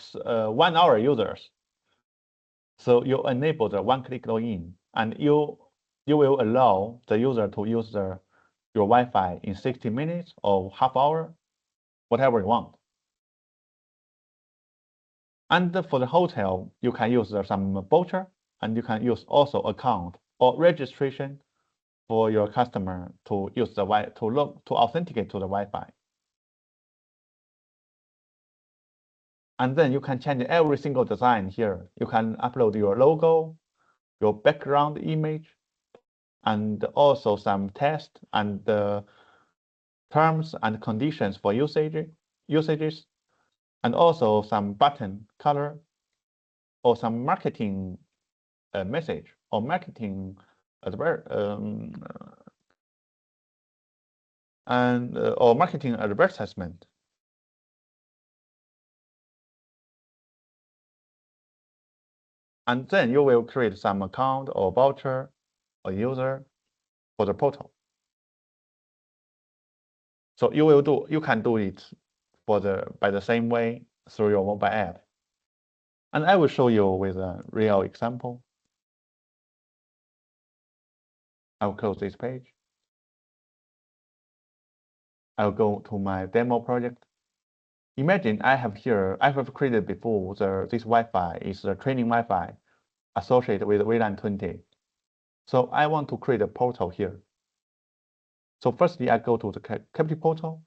1 hour users. So you enable the one-click login, and you will allow the user to use your Wi-Fi in 60 minutes or half hour, whatever you want. And for the hotel, you can use some voucher, and you can use also account or registration for your customer to use to authenticate to the Wi-Fi. And then you can change every single design here. You can upload your logo, your background image, and also some text and terms and conditions for usages, and also some button color or some marketing message or marketing or marketing advertisement. And then you will create some account or voucher or user for the portal. So you can do it by the same way through your mobile app. And I will show you with a real example. I'll close this page. I'll go to my demo project. Imagine I have created before this Wi-Fi is the training Wi-Fi associated with VLAN 20. So I want to create a portal here. So firstly, I go to the Captive portal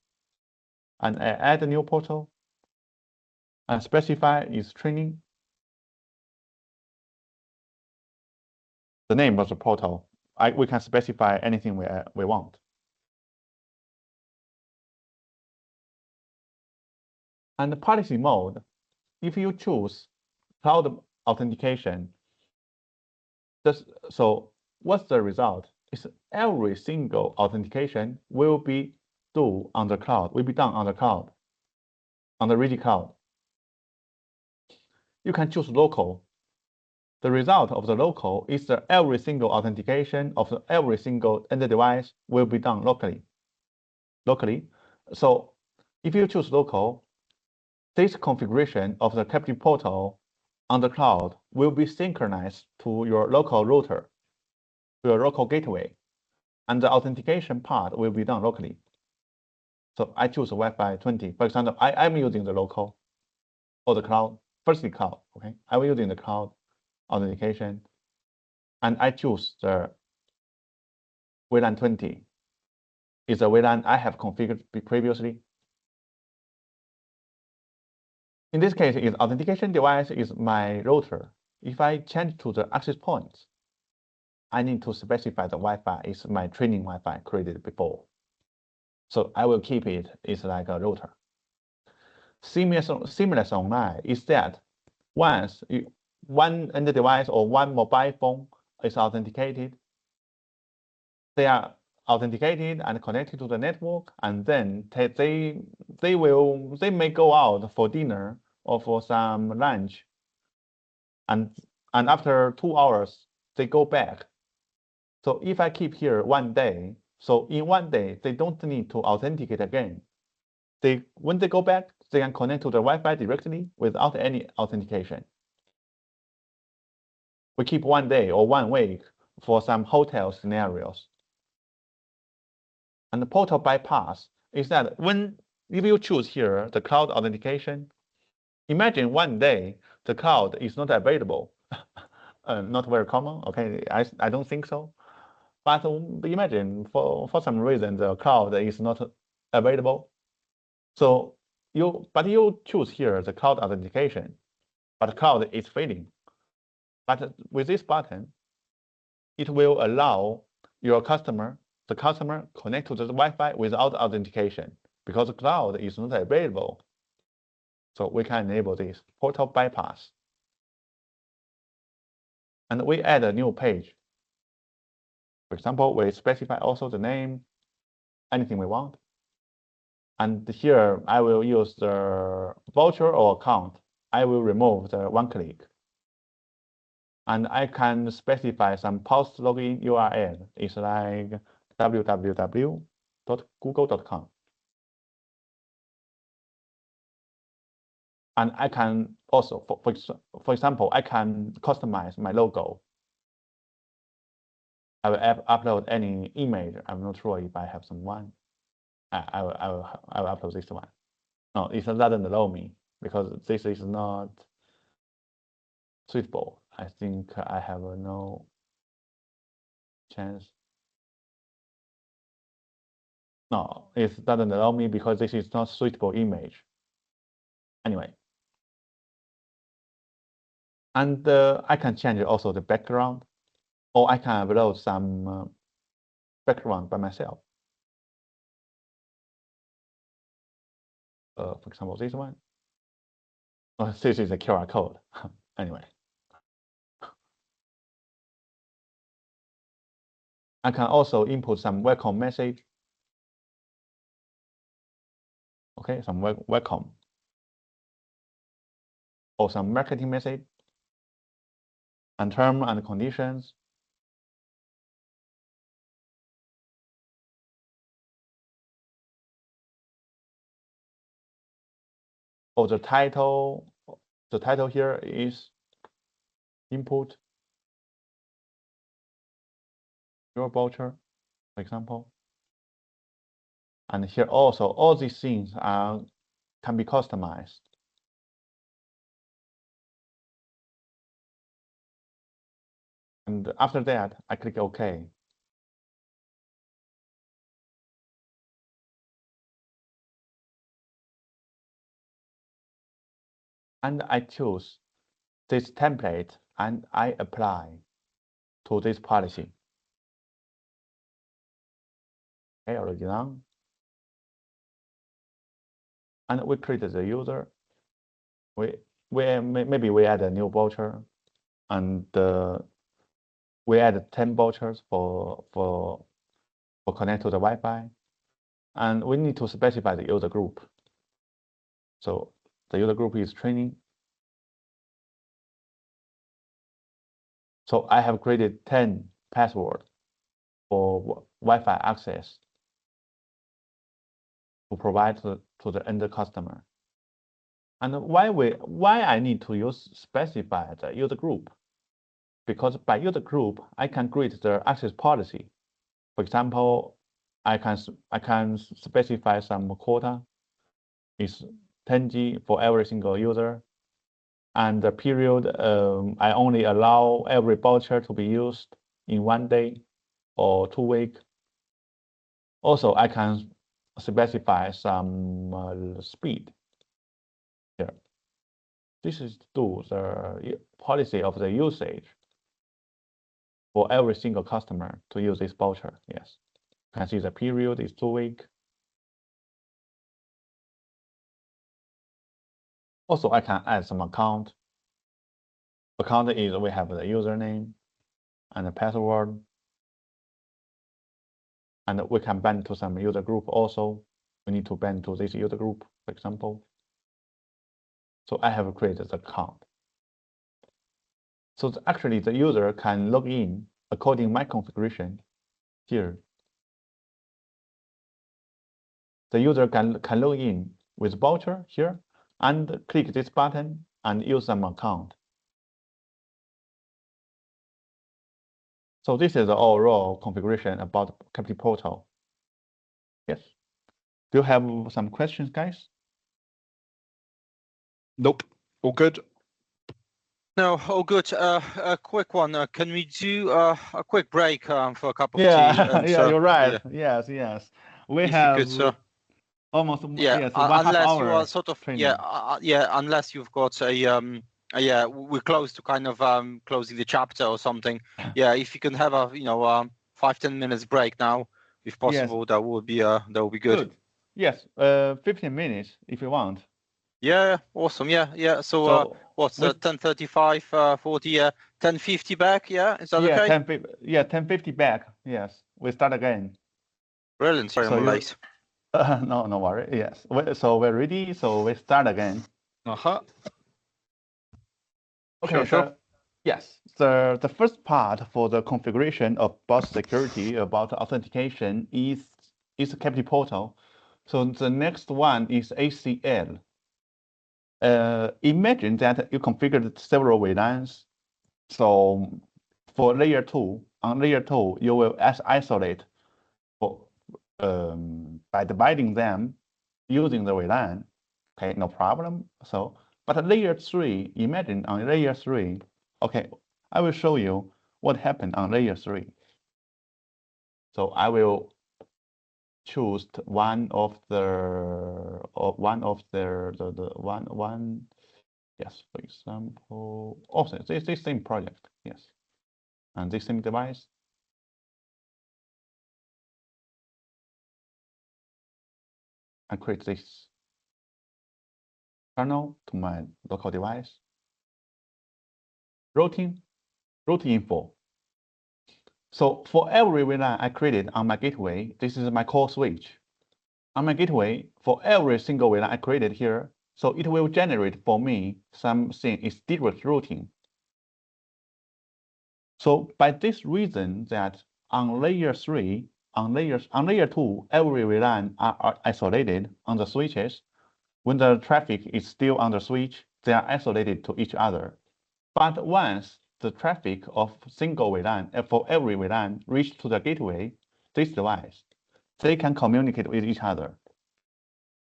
and I add a new portal and specify its training. The name of the portal, we can specify anything we want. And the policy mode, if you choose cloud authentication, so what's the result? It's every single authentication will be done on the cloud, on the Ready Cloud. You can choose local. The result of the local is that every single authentication of every single end device will be done locally. So if you choose local, this configuration of the Captive portal on the cloud will be synchronized to your local router, to your local gateway, and the authentication part will be done locally. So I choose Wi-Fi 20. For example, I'm using the local or the cloud, firstly cloud, okay? I'm using the cloud authentication, and I choose the VLAN 20. Is a VLAN I have configured previously. In this case, is authentication device is my router. If I change to the access points, I need to specify the Wi-Fi is my training Wi-Fi created before. So I will keep it is like a router. Seamless online is that once one end device or one mobile phone is authenticated, they are authenticated and connected to the network, and then they may go out for dinner or for some lunch, and after 2 hours they go back. So if I keep here 1 day, so in 1 day, they don't need to authenticate again. When they go back, they can connect to the Wi-Fi directly without any authentication. We keep 1 day or 1 week for some hotel scenarios. And the portal bypass is that if you choose here the cloud authentication, imagine 1 day the cloud is not available. Not very common. Okay, I don't think so. But imagine for some reason the cloud is not available. So you choose here the cloud authentication, but cloud is failing. But with this button, it will allow the customer connect to the Wi-Fi without authentication because the cloud is not available. So we can enable this portal bypass. And we add a new page. For example, we specify also the name, anything we want. And here I will use the voucher or account. I will remove the one click. And I can specify some post login URL. It's like www.google.com. And I can also, for example, I can customize my logo. I will upload any image. I'm not sure if I have someone. I will upload this one. No, it doesn't allow me because this is not suitable. I think I have no chance. No, it doesn't allow me because this is not suitable image. Anyway. And I can change also the background, or I can upload some background by myself. For example, this one. Oh, this is a QR code. Anyway. I can also input some welcome message. Okay, some welcome. Or some marketing message. And term and conditions. Or the title here is input your voucher, for example. And here also, all these things can be customized. And after that, I click OK. And I choose this template and I apply to this policy. Okay, already done. And we create the user. Maybe we add a new voucher, and we add 10 vouchers for connect to the Wi-Fi, and we need to specify the user group. So the user group is training. So I have created 10 passwords for Wi-Fi access to provide to the end customer. And why I need to specify the user group? Because by user group, I can create the access policy. For example, I can specify some quota. It's 10G for every single user. And the period, I only allow every voucher to be used in 1 day or 2 weeks. Also, I can specify some speed here. This is to the policy of the usage for every single customer to use this voucher. Yes, you can see the period is 2 weeks. Also, I can add some account. Account is we have the username and the password. And we can bind to some user group also. We need to bind to this user group, for example. So I have created the account. So actually the user can log in according to my configuration here. The user can log in with voucher here and click this button and use some account. So this is the overall configuration about Captive Portal. Yes. Do you have some questions, guys? Nope. All good. No, all good. A quick one. Can we do a quick break for a cup of tea? Yeah, And, yeah, you're right. yeah. Yes. We If you have could, sir. almost Yeah, 1/2 unless you hour are sort of training. unless you've got a yeah, we're close to kind of closing the chapter or something. Yeah, if you can have a 5-10 minutes break now, if possible, that would be good. Yes, 15 minutes if you want. Yeah, awesome. Yeah. So, So what's 10:35, 40, 10:50 back? Yeah, is that okay? 10:50 back. Yes, we start again. Brilliant. Sorry, I'm late. No worry. Yes, so we're ready. So we start again. Okay. Sure. Yes, the first part for the configuration of bot security about authentication is Captive Portal. So the next one is ACL. Imagine that you configured several VLANs. So for layer 2, on layer 2, you will isolate by dividing them using the VLAN. Okay, no problem. So, but layer 3, imagine on layer 3, okay, I will show you what happened on layer 3. So I will choose one of the yes, for example, also this same project, yes, and this same device. I create this kernel to my local device. Routing info. So for every VLAN I created on my gateway, this is my core switch. On my gateway, for every single VLAN I created here, so it will generate for me something is direct routing. So by this reason that on layer 3, on layer 2, every VLAN are isolated on the switches. When the traffic is still on the switch, they are isolated to each other. But once the traffic of single VLAN for every VLAN reach to the gateway, this device, they can communicate with each other.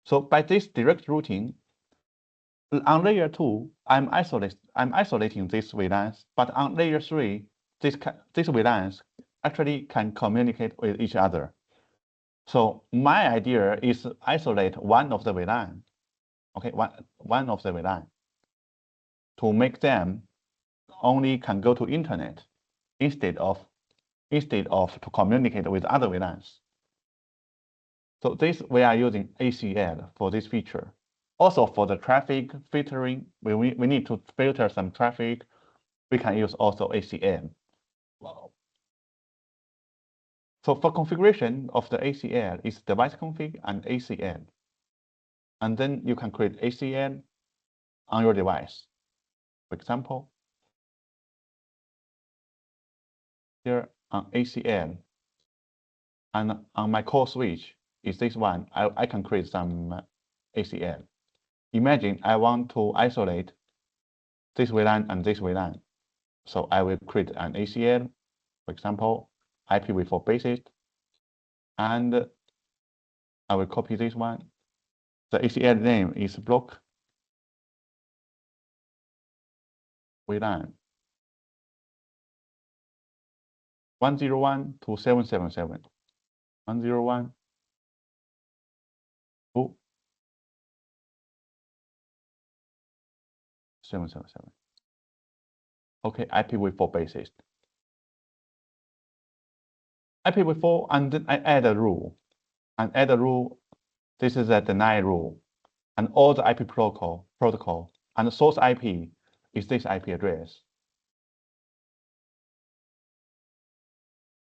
So by this direct routing, on layer 2, I'm isolating these VLANs, but on layer 3, these VLANs actually can communicate with each other. So my idea is isolate one of the VLAN, okay, one of the VLAN, to make them only can go to internet instead of to communicate with other VLANs. So this we are using ACL for this feature. Also for the traffic filtering, we need to filter some traffic. We can use also ACL. Wow. So for configuration of the ACL is device config and ACL. And then you can create ACL on your device. For example, here on ACL and on my core switch is this one. I can create some ACL. Imagine I want to isolate this VLAN and this VLAN. So I will create an ACL, for example, IPv4 basis, and I will copy this one. The ACL name is block VLAN 101 to 777. 101 to 777. Okay, IPv4 basis. IPv4, and then I add a rule. This is a deny rule. And all the IP protocol and the source IP is this IP address.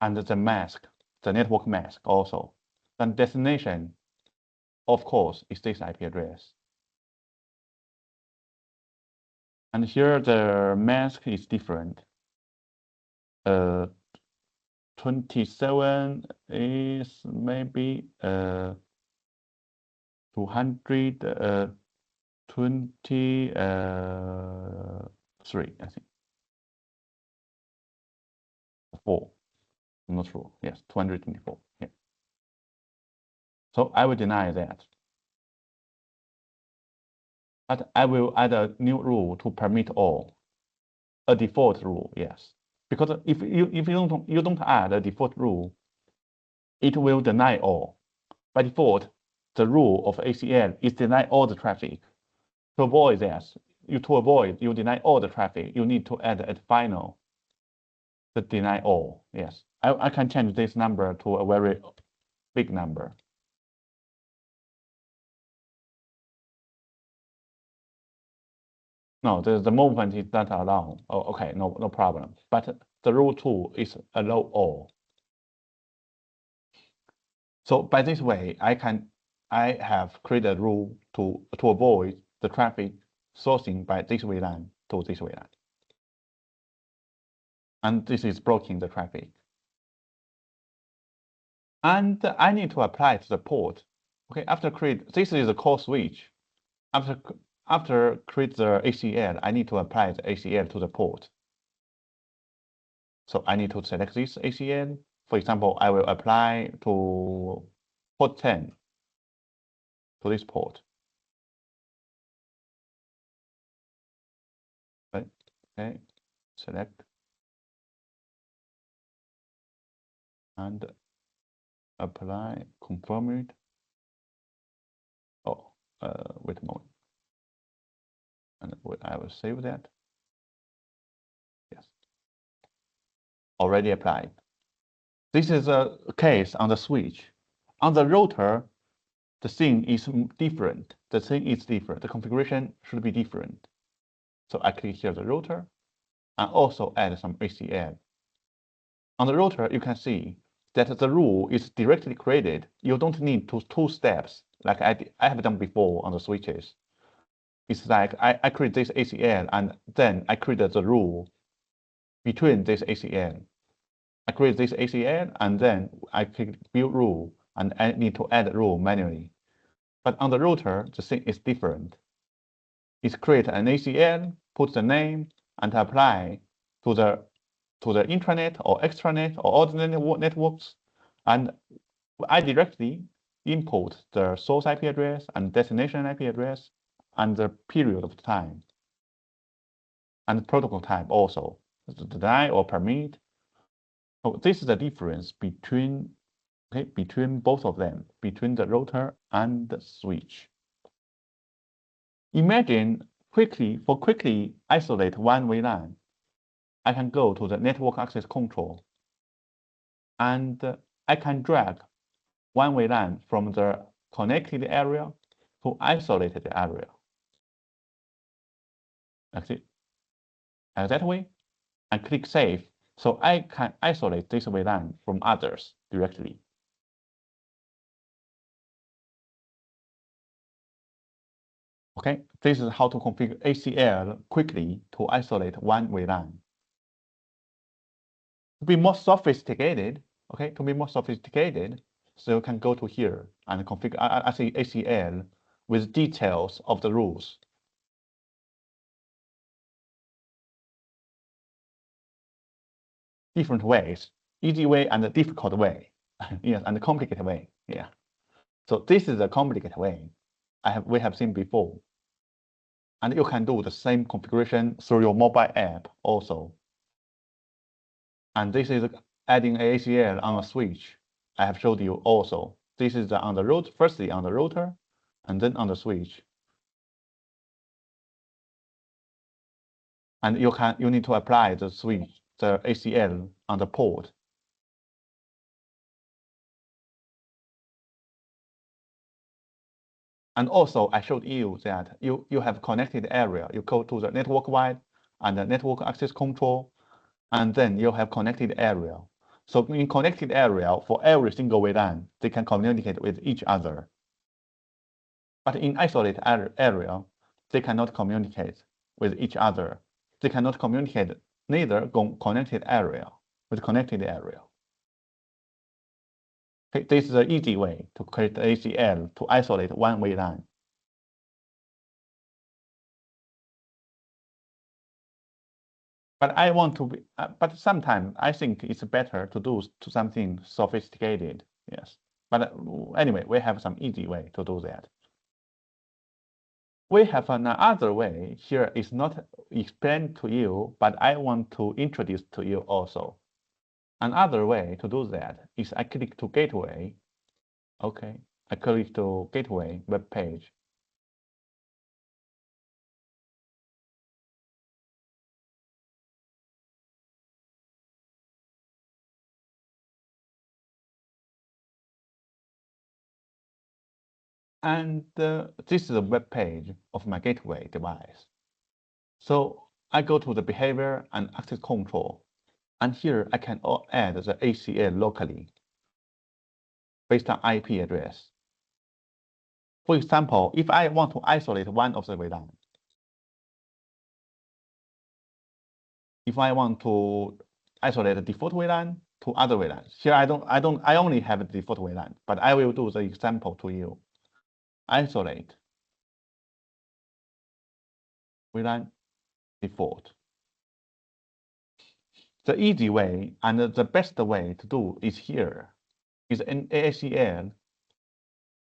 And the mask, the network mask also. And destination, of course, is this IP address. And here the mask is different. 27 is maybe 223, I think. 4. I'm not sure. Yes, 224. Yeah. So I will deny that. But I will add a new rule to permit all. A default rule, yes. Because if you don't add a default rule, it will deny all. By default, the rule of ACL is deny all the traffic. To avoid that, you deny all the traffic, you need to add at final the deny all. Yes, I can change this number to a very big number. No, the movement is not allowed. Oh, okay, no problem. But the rule 2 is allow all. So by this way, I have created a rule to avoid the traffic sourcing by this VLAN to this VLAN. And this is blocking the traffic. And I need to apply to the port. Okay, this is the core switch. After create the ACL, I need to apply the ACL to the port. So I need to select this ACL. For example, I will apply to port 10 to this port. Right. Okay, select and apply, confirm it. Oh, wait a moment. And I will save that. Yes, already applied. This is a case on the switch. On the router, the thing is different. The configuration should be different. So I click here the router and also add some ACL. On the router, you can see that the rule is directly created. You don't need two steps like I have done before on the switches. It's like I create this ACL and then I created the rule between this ACL. I create this ACL and then I click build rule and I need to add rule manually. But on the router, the thing is different. It's create an ACL, put the name, and apply to the intranet or extranet or ordinary networks, and I directly import the source IP address and destination IP address and the period of time and protocol type also, deny or permit. So this is the difference between both of them, between the router and the switch. Imagine quickly isolate one VLAN. I can go to the network access control and I can drag one VLAN from the connected area to isolated area. Like that way, and click save. So I can isolate this VLAN from others directly. Okay, this is how to configure ACL quickly to isolate one VLAN. To be more sophisticated, so you can go to here and configure ACL with details of the rules. Different ways, easy way and a difficult way. Yes, and a complicated way. Yeah. So this is a complicated way we have seen before. And you can do the same configuration through your mobile app also. And this is adding ACL on a switch. I have showed you also. This is on the route, firstly on the router, and then on the switch. And you need to apply the switch, the ACL on the port. And also, I showed you that you have connected area. You go to the network wide and the network access control, and then you have connected area. So in connected area, for every single VLAN, they can communicate with each other. But in isolated area, they cannot communicate with each other. They cannot communicate neither connected area with connected area. Okay, this is an easy way to create ACL to isolate one VLAN. But I want to be, but sometimes I think it's better to do to something sophisticated. Yes. But anyway, we have some easy way to do that. We have another way here is not explained to you, but I want to introduce to you also. Another way to do that is I click to gateway. Okay, I click to gateway web page. And this is the web page of my gateway device. So I go to the behavior and access control. And here I can add the ACL locally based on IP address. For example, if I want to isolate one of the VLAN, if I want to isolate the default VLAN to other VLANs, here I only have the default VLAN, but I will do the example to you. Isolate VLAN default. The easy way and the best way to do is here, is an ACL,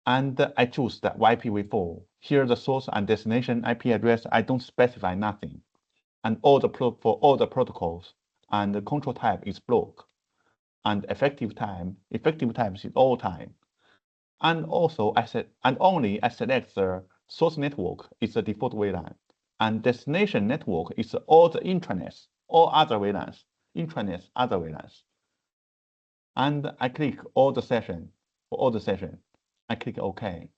and I choose the IPv4. Here the source and destination IP address, I don't specify nothing. And for all the protocols, and the control type is block. And effective time is all time. And also I select the source network is the default VLAN. And destination network is all the intranets, all other VLANs, intranets, other VLANs. And I click all the session, I click OK.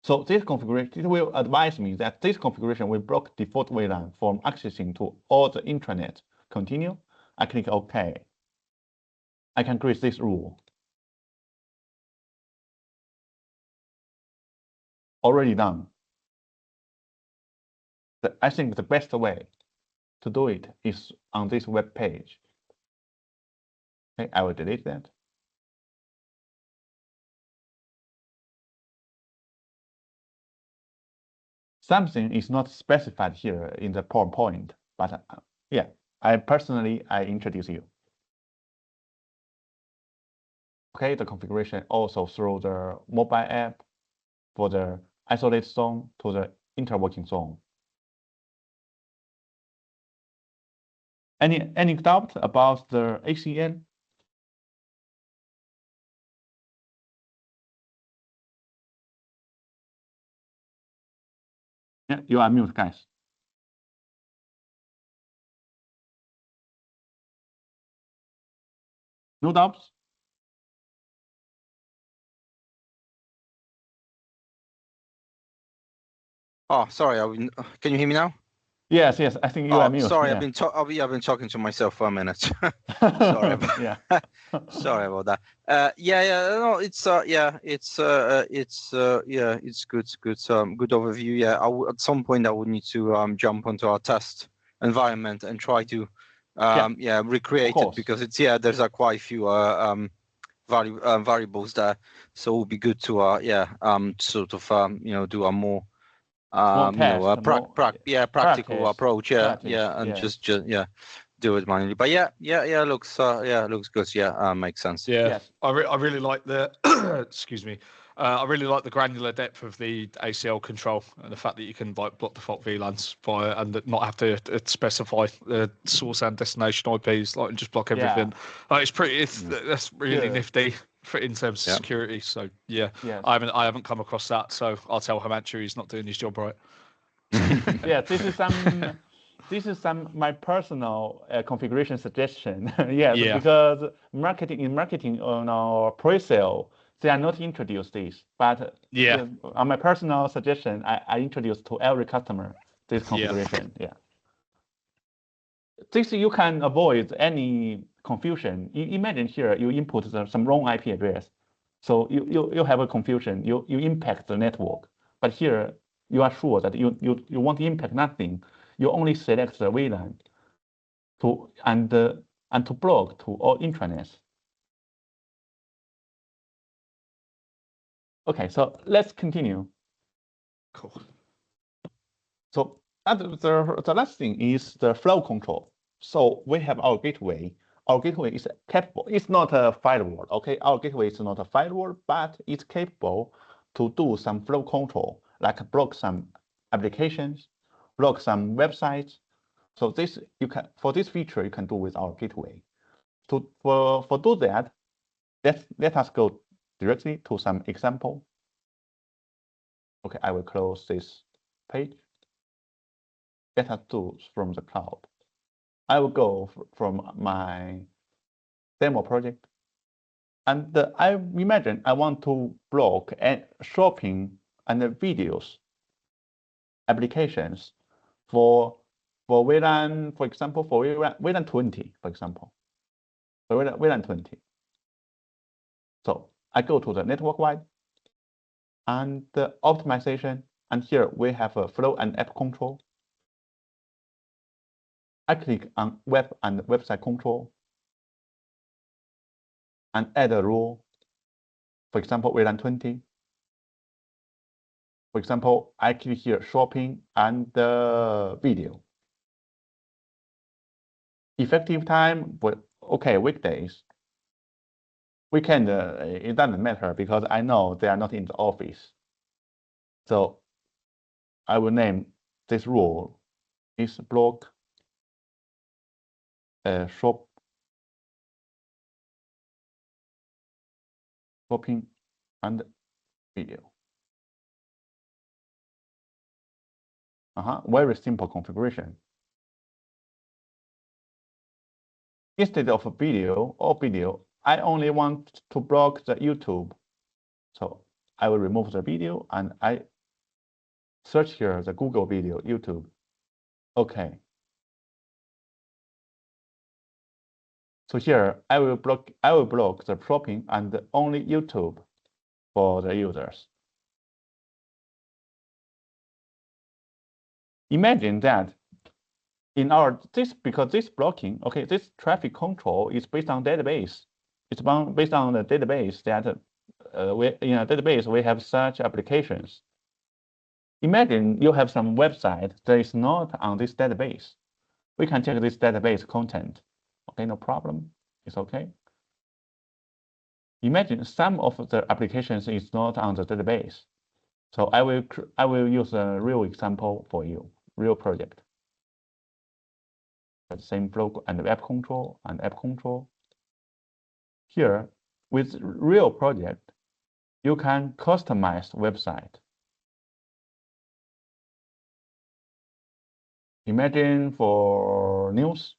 So this configuration, it will advise me that this configuration will block default VLAN from accessing to all the intranet. Continue, I click OK. I can create this rule. Already done. I think the best way to do it is on this web page. Okay, I will delete that. Something is not specified here in the PowerPoint, but yeah, I introduce you. Okay, the configuration also through the mobile app for the isolate zone to the interworking zone. Any doubt about the ACL? Yeah, you are mute, guys. No doubts? Oh, sorry. Can you hear me now? Yes. I think you are mute. Sorry, yeah. I've been talking to myself for a minute. Sorry about yeah. Sorry about that. No, it's good overview. Yeah, at some point I would need to jump onto our test environment and try to recreate it, because there's quite a few variables there, so it would be good to sort of do a more practical approach, and just do it manually. But looks good. Makes sense. Yeah, yes. I really like the excuse me. I really like the granular depth of the ACL control and the fact that you can like block default VLANs and not have to specify the source and destination IPs, and just block everything. That's really nifty in terms of security. So I haven't come across that. So I'll tell Himanshu he's not doing his job right. Yeah, this is my personal configuration suggestion. Because in marketing on our pre-sale, they are not introduced this. But on my personal suggestion, I introduce to every customer this configuration. This you can avoid any confusion. Imagine here you input some wrong IP address, so you have a confusion. You impact the network. But here you are sure that you won't impact nothing. You only select the VLAN and to block to all intranets. Okay, so let's continue. Cool. So the last thing is the flow control. So we have our gateway. Our gateway is capable. It's not a firewall. Okay, our gateway is not a firewall, but it's capable to do some flow control, like block some applications, block some websites. So this you can for this feature you can do with our gateway. For do that, let us go directly to some example. Okay, I will close this page. Let us do from the cloud. I will go from my demo project. And I imagine I want to block shopping and videos applications for VLAN, for example, for VLAN 20, for example, for VLAN 20. So I go to the network wide and the optimization, and here we have a flow and app control. I click on web and website control and add a rule. For example, VLAN 20. For example, I click here shopping and video. Effective time, okay, weekdays. Weekend, it doesn't matter because I know they are not in the office. So I will name this rule is block shopping and video. Very simple configuration. Instead of video, I only want to block the YouTube. So I will remove the video and I search here the Google video, YouTube. Okay. So here I will block the shopping and only YouTube for the users. Imagine that in because this blocking, okay, this traffic control is based on database. It's based on the database that in a database we have such applications. Imagine you have some website that is not on this database. We can check this database content. Okay, no problem. It's okay. Imagine some of the applications is not on the database. So I will use a real example for you, real project. The same flow and app control and app control. Here, with real project, you can customize website. Imagine for news,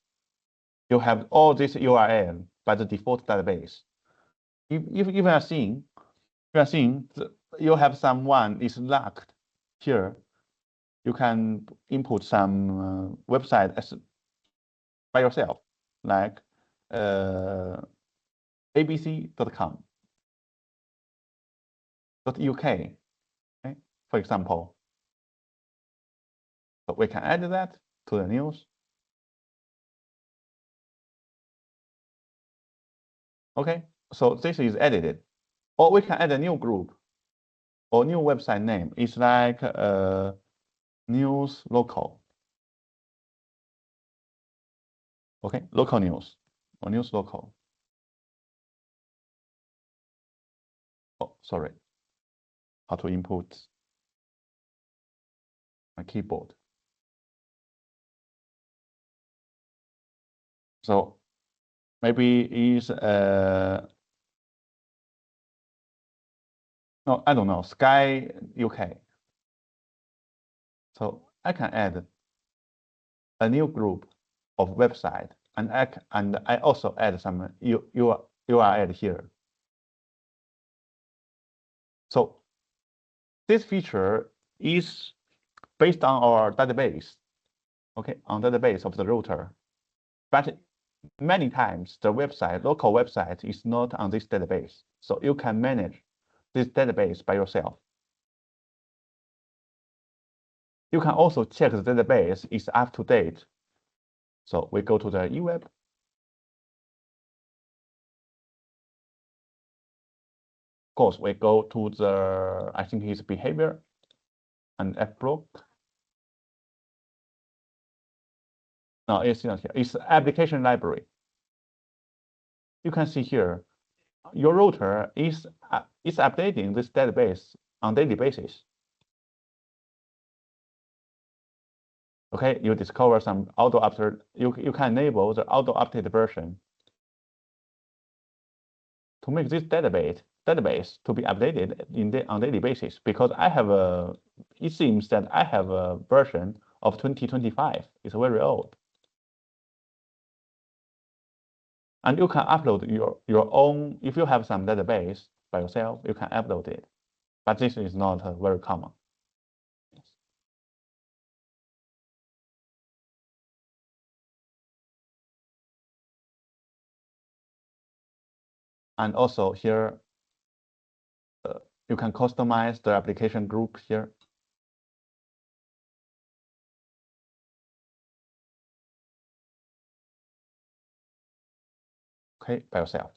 you have all this URL by the default database. If you are seeing, you have someone is locked here, you can input some website as by yourself, like abc.com, .uk, okay, for example. So we can add that to the news. Okay, so this is edited. Or we can add a new group or new website name. It's like news local. Okay, local news or news local. Oh, sorry. How to input my keyboard. So maybe is no, I don't know, Sky UK. So I can add a new group of website and I also add some URL here. So this feature is based on our database, okay, on database of the router. But many times the local website is not on this database. So you can manage this database by yourself. You can also check the database is up to date. So we go to the eWeb. course, we go to the, I think it's behavior and app block. No, it's not here. It's application library. You can see here, your router is updating this database on daily basis. Okay, you discover some auto update. You can enable the auto update version to make this database to be updated on daily basis. Because it seems that I have a version of 2025. It's very old. And you can upload your own, if you have some database by yourself, you can upload it. But this is not very common. And also here, you can customize the application group here. Okay, by yourself.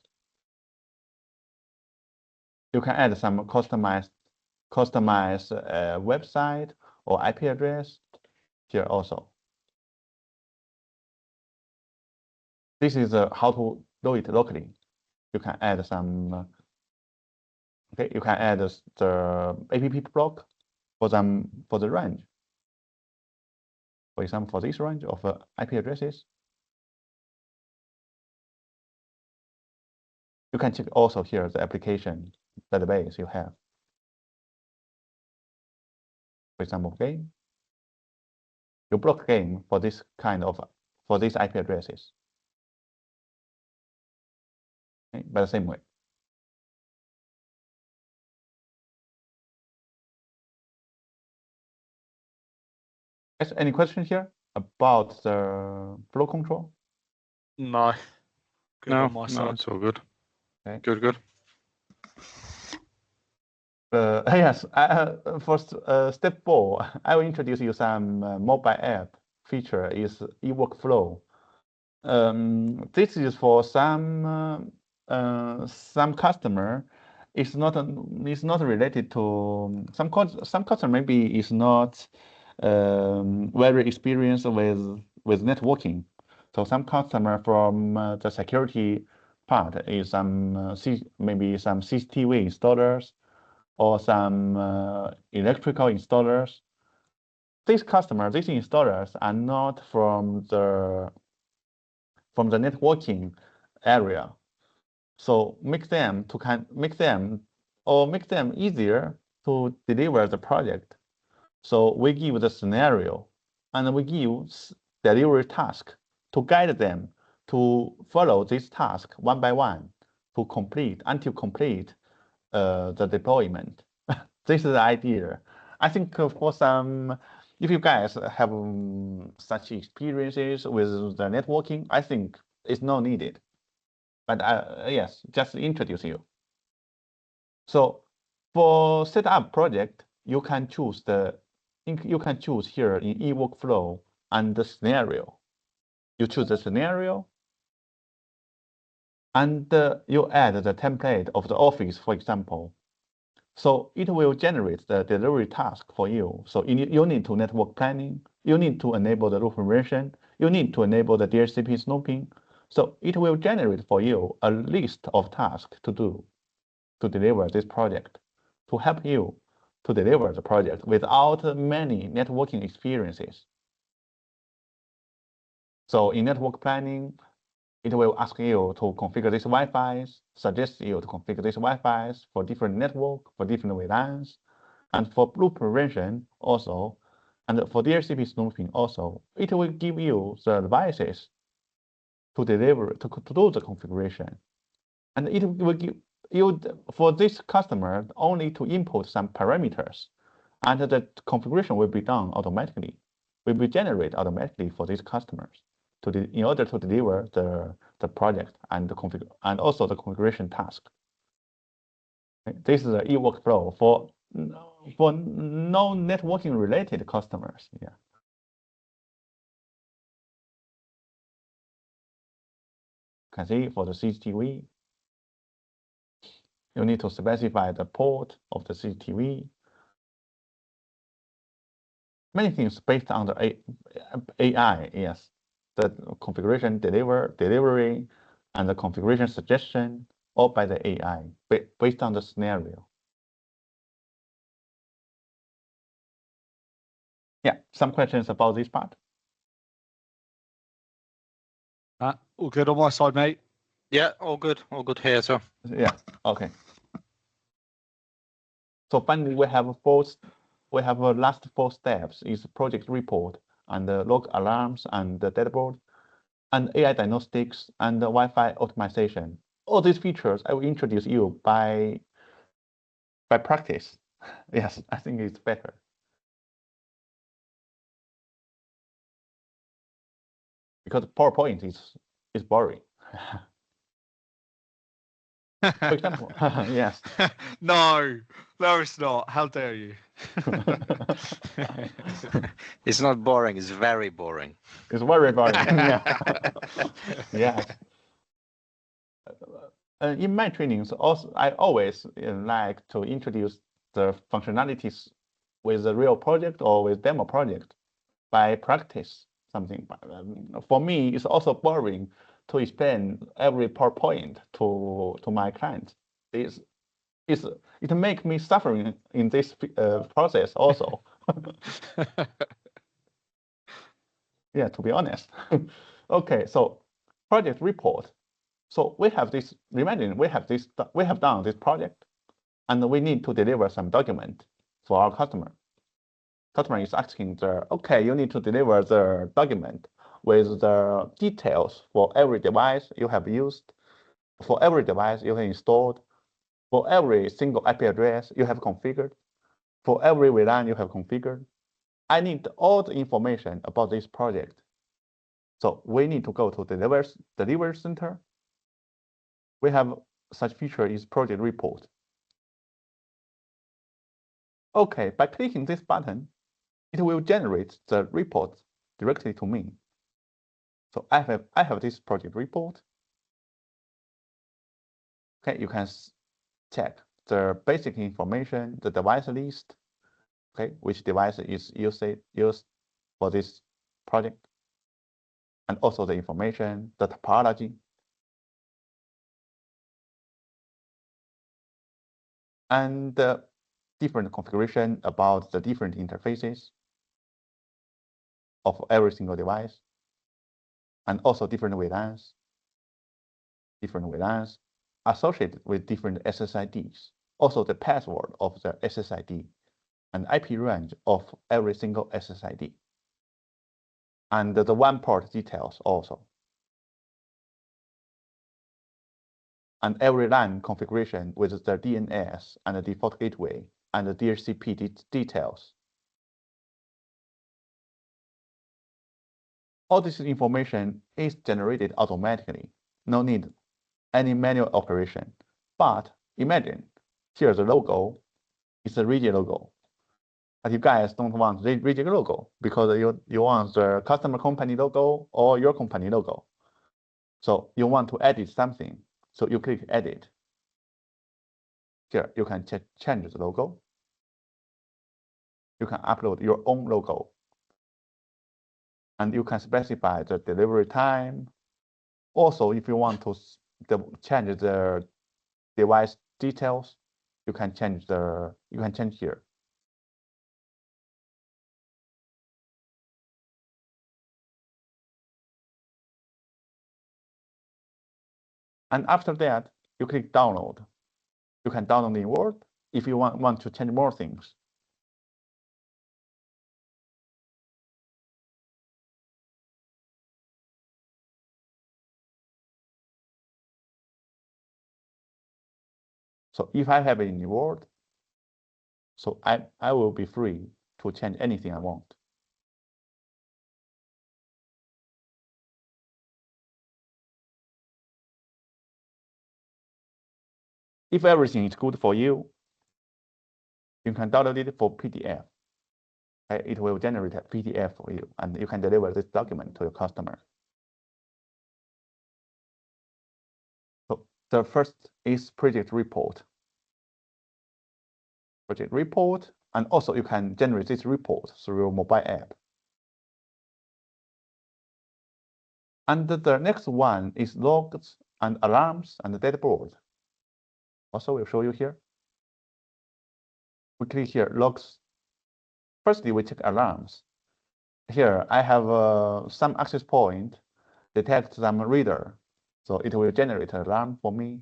You can add some customized website or IP address here also. This is how to do it locally. You can add some. Okay, you can add the app block for the range. For example, for this range of IP addresses. You can check also here the application database you have. For example, game. You block game for this for these IP addresses. Okay, by the same way. Is any question here about the flow control? No. Good No, on my side. it's all good. Okay. Good. Yes, for step 4, I will introduce you some mobile app feature is e-workflow. This is for some customer. It's not related to some customer maybe is not very experienced with networking. So some customer from the security part is maybe some CCTV installers or some electrical installers. These installers are not from the networking area. So make them easier to deliver the project. So we give the scenario and we give delivery task to guide them to follow this task one by one until complete the deployment. This is the idea. I think for some, if you guys have such experiences with the networking, I think it's not needed. But yes, just introduce you. So for setup project, you can choose here in e-workflow and the scenario. You choose the scenario, and you add the template of the office, for example. So it will generate the delivery task for you. So you need to network planning, you need to enable the loop prevention, you need to enable the DHCP snooping. So it will generate for you a list of tasks to do to deliver this project, to help you to deliver the project without many networking experiences. So in network planning, it will ask you to configure these Wi-Fi's, suggest you to configure these Wi-Fi's for different network, for different VLANs, and for loop prevention also, and for DHCP snooping also. It will give you the devices to deliver, to do the configuration. And it will give you, for this customer, only to input some parameters, and the configuration will be done automatically, will be generated automatically for these customers in order to deliver the project and also the configuration task. This is the e-workflow for no networking related customers. Yeah. You can see for the CCTV. You need to specify the port of the CCTV. Many things based on the AI, yes. The configuration delivery, and the configuration suggestion, all by the AI, based on the scenario. Yeah, some questions about this part? All good on my side, mate. Yeah, all good here, sir. Yeah, okay. So finally, we have last 4 steps is project report and the log alarms and the dashboard and AI diagnostics and the Wi-Fi optimization. All these features I will introduce you by practice. Yes, I think it's better. Because PowerPoint is boring. For example, yes. No, it's not. How dare you? It's not boring, it's very boring. It's very boring. Yeah. Yes. In my trainings, also I always like to introduce the functionalities with a real project or with demo project by practice something. For me, it's also boring to explain every PowerPoint to my client. It makes me suffering in this process also. Yeah, to be honest. Okay, so project report. So we have this. Imagine we have done this project, and we need to deliver some document for our customer. Customer is asking okay, you need to deliver the document with the details for every device you have used, for every device you have installed, for every single IP address you have configured, for every VLAN you have configured. I need all the information about this project. So we need to go to delivery center. We have such feature is project report. Okay, by clicking this button, it will generate the report directly to me. So I have this project report. Okay, you can check the basic information, the device list, okay, which device is used for this project, and also the information, the topology, and the different configuration about the different interfaces of every single device, and also different VLANs associated with different SSIDs, also the password of the SSID, and IP range of every single SSID, and the one port details also, and every LAN configuration with the DNS and the default gateway and the DHCP details. All this information is generated automatically. No need any manual operation. But imagine, here's the logo. It's a rigid logo. But you guys don't want the rigid logo because you want the customer company logo or your company logo. So you want to edit something. So you click edit. Here, you can change the logo. You can upload your own logo. And you can specify the delivery time. Also, if you want to change the device details, you can change here. And after that, you click download. You can download in Word if you want to change more things. So if I have it in Word, so I will be free to change anything I want. If everything is good for you, you can download it for PDF. It will generate a PDF for you, and you can deliver this document to your customer. So the first is project report. project report, and also you can generate this report through your mobile app. And the next one is logs and alarms and the dashboard. Also, we'll show you here. We click here, logs. Firstly, we check alarms. Here, I have some access point, detect some reader. So it will generate an alarm for me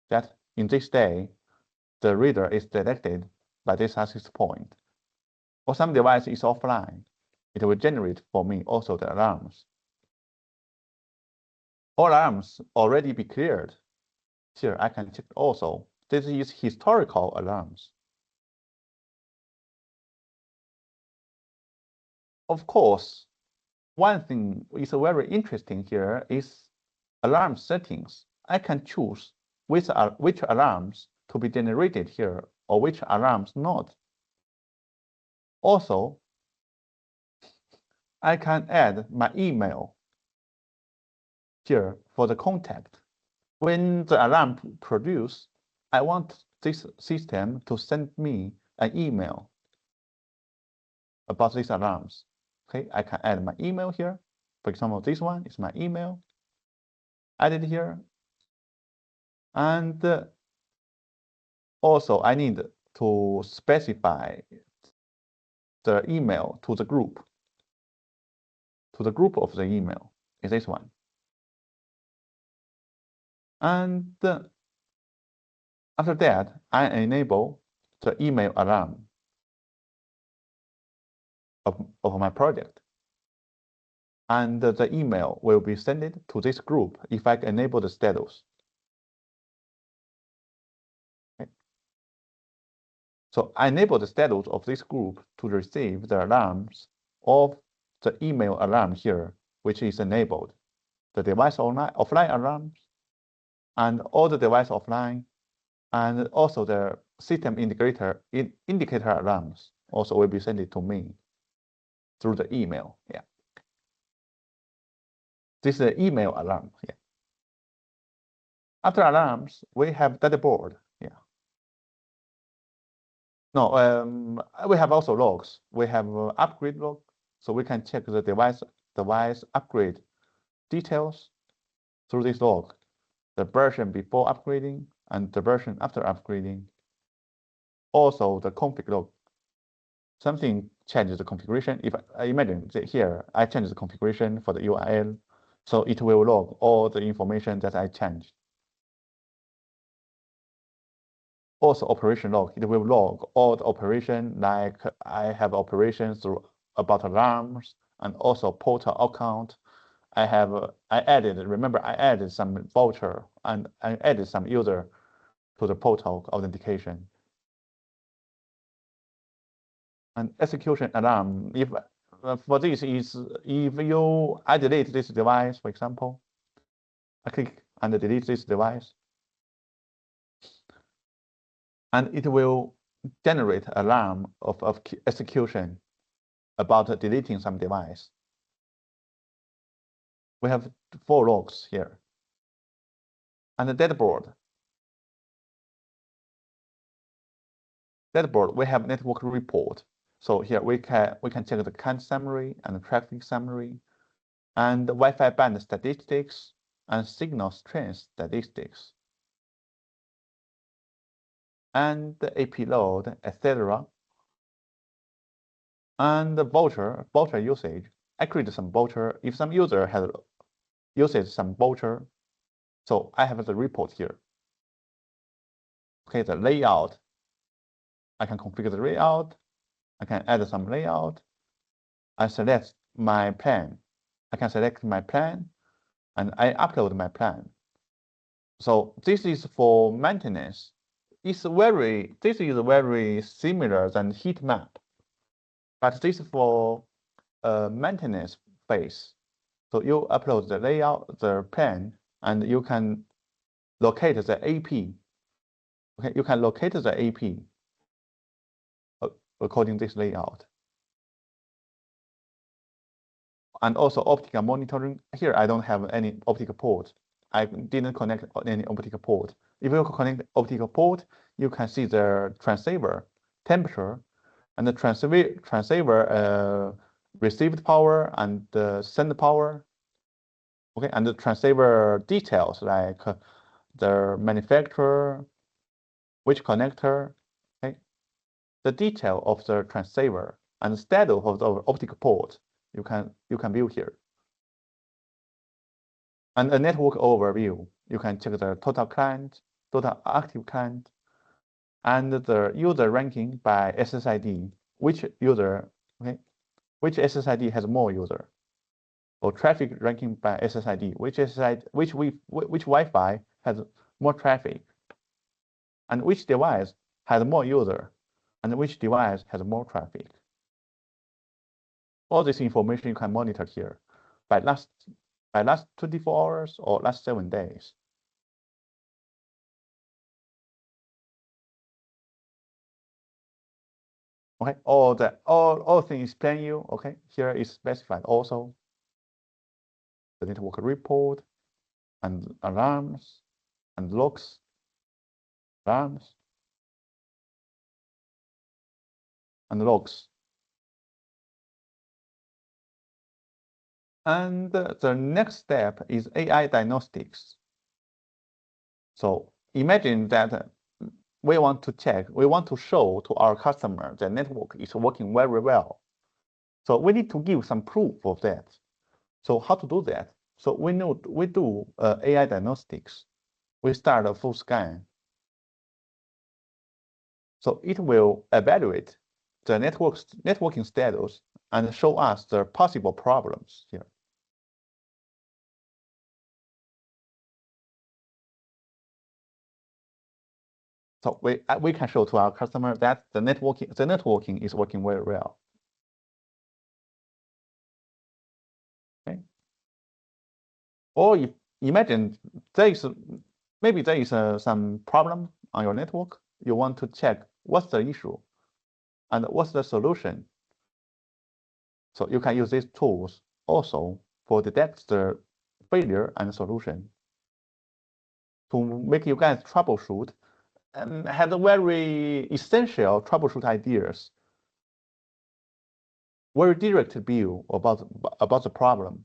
that in this day, the reader is detected by this access point. Or some device is offline, it will generate for me also the alarms. All alarms already be cleared. Here, I can check also. This is historical alarms. Of course, one thing is very interesting here is alarm settings. I can choose which alarms to be generated here or which alarms not. Also, I can add my email here for the contact. When the alarm produces, I want this system to send me an email about these alarms. Okay, I can add my email here. For example, this one is my email. Add it here. And also, I need to specify the email to the group. To the group of the email is this one. And after that, I enable the email alarm of my project. And the email will be sent to this group if I enable the status. Okay. So I enable the status of this group to receive the alarms of the email alarm here, which is enabled. The device offline alarms, and all the device offline, and also the system indicator alarms also will be sent to me through the email. Yeah. This is the email alarm. Yeah. After alarms, we have dashboard. Yeah. No, we have also logs. We have upgrade log, so we can check the device upgrade details through this log. The version before upgrading and the version after upgrading. Also the config log. Something changes the configuration. If I imagine that here, I change the configuration for the URL, so it will log all the information that I changed. Also operation log, it will log all the operation, like I have operations through about alarms and also portal account. I added some voucher and I added some user to the portal authentication. And execution alarm, if for this is if I delete this device, for example, I click and delete this device, and it will generate alarm of execution about deleting some device. We have 4 logs here. And the dashboard. Dashboard, we have network report. So here we can check the count summary and the traffic summary, and the Wi-Fi band statistics and signal strength statistics, and the AP load, etc. And the voucher usage. I create some voucher. If some user uses some voucher, so I have the report here. Okay, the layout. I can configure the layout. I can add some layout. I select my plan. I can select my plan, and I upload my plan. So this is for maintenance. This is very similar than heat map, but this is for maintenance phase. So you upload the layout, the plan, and you can locate the AP. Okay, you can locate the AP according to this layout. And also optical monitoring. Here I don't have any optical port. I didn't connect any optical port. If you connect optical port, you can see the transceiver temperature, and the transceiver received power and send power. Okay, and the transceiver details like the manufacturer, which connector, okay, the detail of the transceiver and the status of the optical port you can view here. And a network overview, you can check the total client, total active client, and the user ranking by SSID, which user, okay, which SSID has more user, or traffic ranking by SSID, which Wi-Fi has more traffic, and which device has more user, and which device has more traffic. All this information you can monitor here by last 24 hours or last 7 days. Okay, all things explain you. Okay, here is specified also the network report and alarms and logs, alarms and logs. And the next step is AI diagnostics. So imagine that we want to show to our customer the network is working very well. So we need to give some proof of that. So how to do that? So we do AI diagnostics. We start a full scan. So it will evaluate the networking status and show us the possible problems here. So we can show to our customer that the networking is working very well. Okay. Or if imagine maybe there is some problem on your network. You want to check what's the issue and what's the solution. So you can use these tools also for detect the failure and solution to make you guys troubleshoot and have a very essential troubleshoot ideas, very direct view about the problem.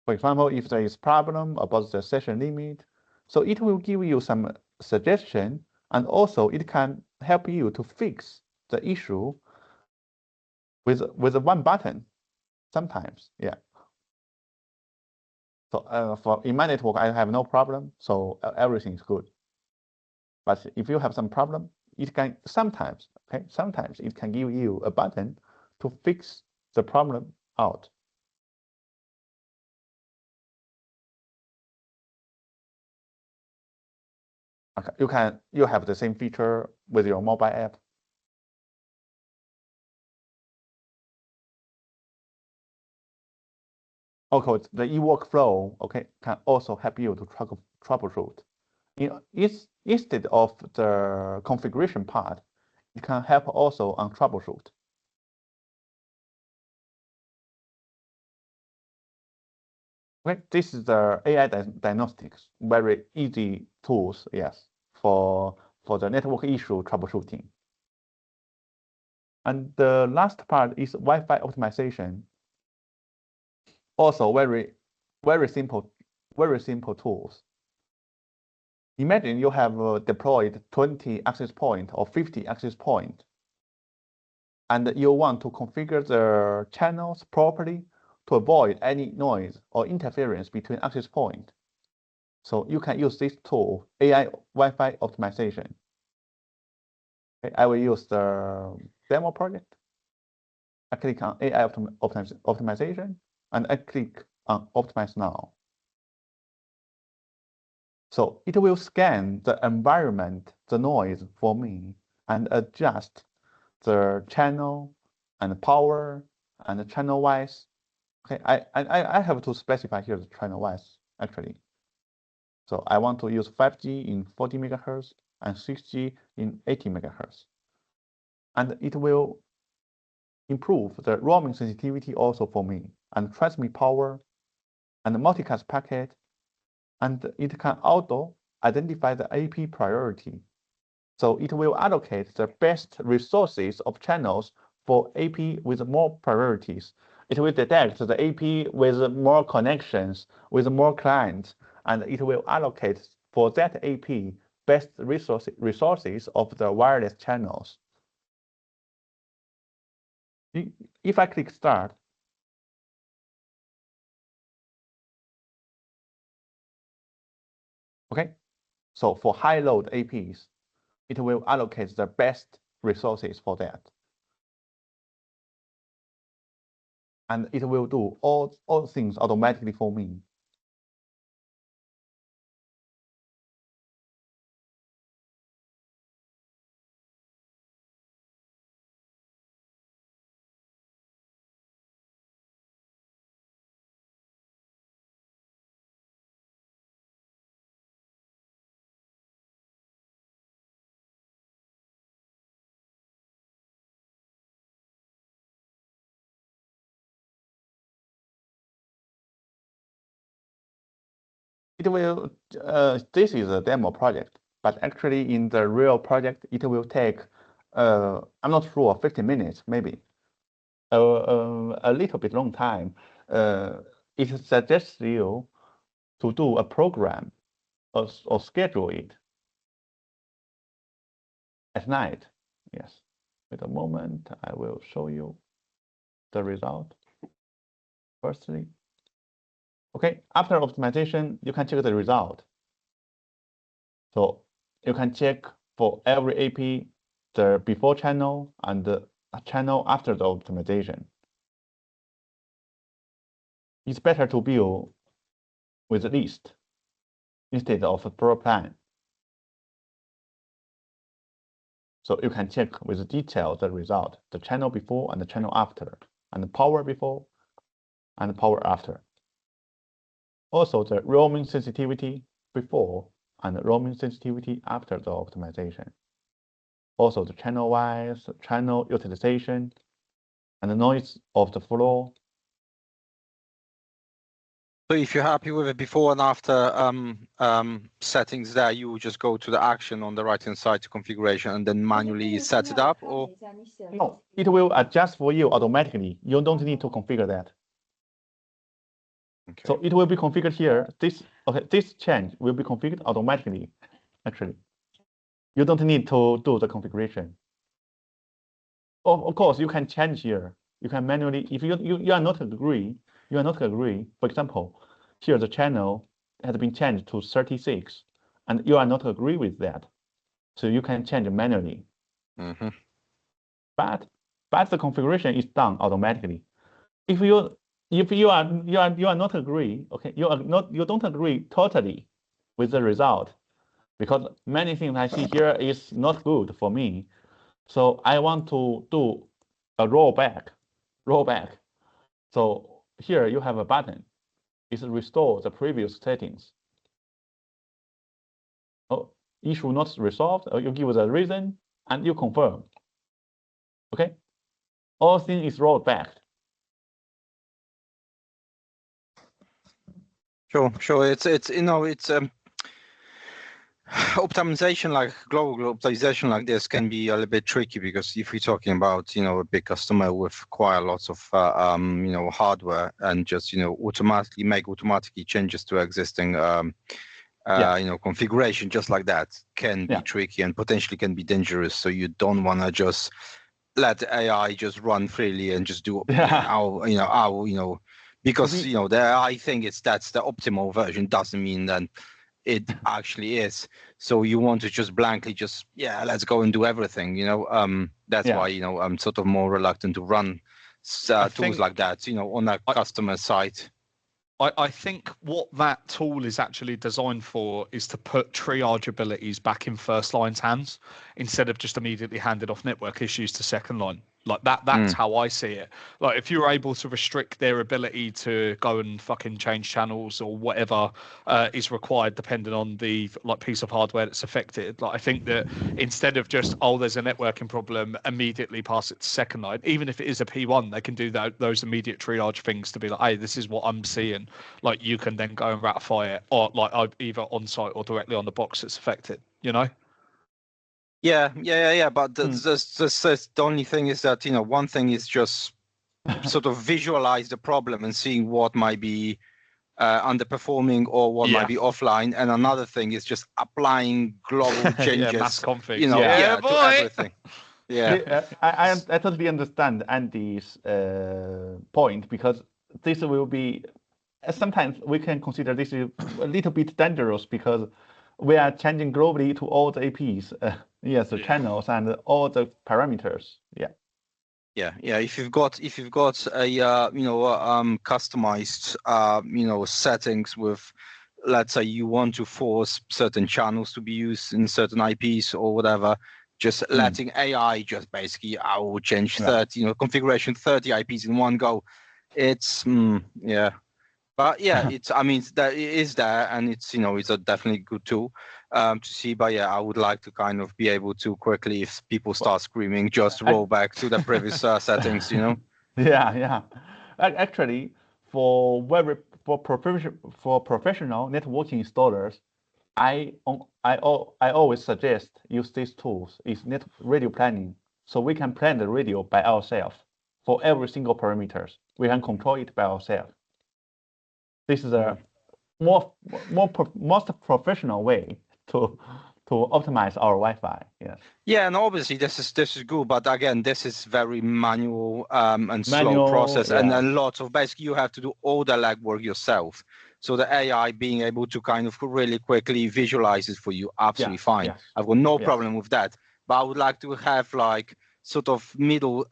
For example, if there is problem about the session limit, so it will give you some suggestion, and also it can help you to fix the issue with one button sometimes. Yeah. So in my network, I have no problem, so everything is good. But if you have some problem, it can sometimes it can give you a button to fix the problem out. Okay, you have the same feature with your mobile app. Okay, the e-workflow, okay, can also help you to troubleshoot. Instead of the configuration part, it can help also on troubleshoot. Okay, this is the AI diagnostics, very easy tools, yes, for the network issue troubleshooting. And the last part is Wi-Fi optimization. Also very simple tools. Imagine you have deployed 20 access point or 50 access point, and you want to configure the channels properly to avoid any noise or interference between access point. So you can use this tool, AI Wi-Fi optimization. Okay, I will use the demo project. I click on AI optimization, and I click on Optimize Now. So it will scan the environment, the noise for me, and adjust the channel and power and the channel wise. Okay, I have to specify here the channel wise actually. So I want to use 5G in 40 megahertz and 6G in 80 megahertz. And it will improve the roaming sensitivity also for me, and transmit power and multicast packet, and it can auto identify the AP priority So it will allocate the best resources of channels for AP with more priorities. It will detect the AP with more connections, with more clients, and it will allocate for that AP best resources of the wireless channels. If I click Start, okay, so for high load APs, it will allocate the best resources for that. And it will do all things automatically for me. It will, this is a demo project, but actually in the real project, it will take, I'm not sure, 50 minutes, maybe, a little bit long time. It suggests you to do a program or schedule it at night. Yes, wait a moment, I will show you the result. Firstly, okay, after optimization, you can check the result. So you can check for every AP, the before channel and the channel after the optimization. It's better to build with a list instead of a floor plan. So you can check with detail the result, the channel before and the channel after, and the power before and the power after. Also the roaming sensitivity before and the roaming sensitivity after the optimization. Also the channel-wise, channel utilization, and the noise of the floor. So if you're happy with it before and after settings there, you will just go to the action on the right-hand side to configuration and then manually set it up, or? No, it will adjust for you automatically. You don't need to configure that. Okay. So it will be configured here. This change will be configured automatically, actually. You don't need to do the configuration. Of course, you can change here. You can manually, if you are not agree, for example, here the channel has been changed to 36, and you are not agree with that. So you can change manually. Mm-hmm. But the configuration is done automatically. If you are not agree, okay, you don't agree totally with the result, because many things I see here is not good for me. So I want to do a rollback. So here you have a button. It's restore the previous settings. Oh, issue not resolved, or you give the reason and you confirm. Okay, all thing is rolled back. Sure. It's optimization, like global optimization like this, can be a little bit tricky, because if we're talking about a big customer with quite lots of hardware, and just automatically changes to existing configuration just like that can be tricky and potentially can be dangerous. So you don't want to just let the AI just run freely and just do because the AI thing that's the optimal version doesn't mean that it actually is. So you want to just blankly let's go and do everything. That's why I'm sort of more reluctant to run tools like that on a customer site. I think what that tool is actually designed for is to put triage abilities back in first line's hands instead of just immediately handed off network issues to second line. Like that's how I see it. Like if you're able to restrict their ability to go and fucking change channels or whatever is required depending on the piece of hardware that's affected, I think that instead of just there's a networking problem, immediately pass it to second line, even if it is a P1, they can do those immediate triage things to be like, hey, this is what I'm seeing. You can then go and ratify it, or either on site or directly on the box that's affected. Yeah. But the only thing is that, one thing is just sort of visualize the problem and seeing what might be underperforming or what might be offline, and another thing is just applying global changes. Mass config. To everything. Yeah. I totally understand Andy's point, because this will be sometimes we can consider this is a little bit dangerous, because we are changing globally to all the APs, the channels and all the parameters. Yeah. If you've got a customized settings with, let's say you want to force certain channels to be used in certain IPs or whatever, just letting AI just basically, I will change 30 configuration 30 IPs in one go. It's But it's, that it is there, and it's it's a definitely good tool to see. But I would like to kind of be able to quickly, if people start screaming, just roll back to the previous settings. Yeah. Actually, for professional networking installers, I always suggest use these tools. Is net radio planning, so we can plan the radio by ourselves for every single parameters. We can control it by ourselves. This is a most professional way to optimize our Wi-Fi. Yes. Yeah, and obviously this is good, but again, this is very manual and slow process, and then lots of basically you have to do all the legwork yourself. So the AI being able to kind of really quickly visualize it for you, absolutely fine. Yes. I've got no problem with that. But I would like to have like sort of middle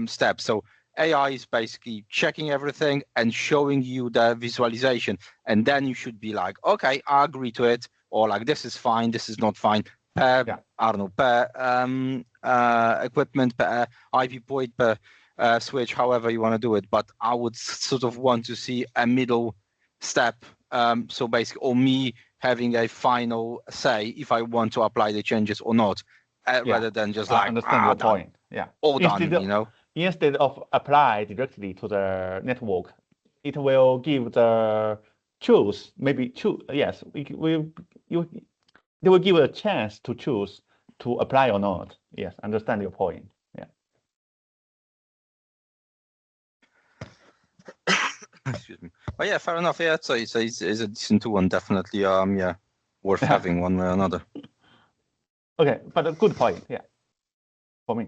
steps. So AI is basically checking everything and showing you the visualization, and then you should be like, okay, I agree to it, or like this is fine, this is not fine. Per equipment, per IP point, per switch, however you want to do it. But I would sort of want to see a middle step. So basically, or me having a final say if I want to apply the changes or not, rather than just like understand your point. Yeah. All done, Instead of apply directly to the network, it will give the choose. Yes, they will give a chance to choose to apply or not. Yes, understand your point. Yeah. Excuse me. But fair enough. Yeah, it's a decent one, definitely. Worth having one way or another. Okay, but a good point. Yeah, for me.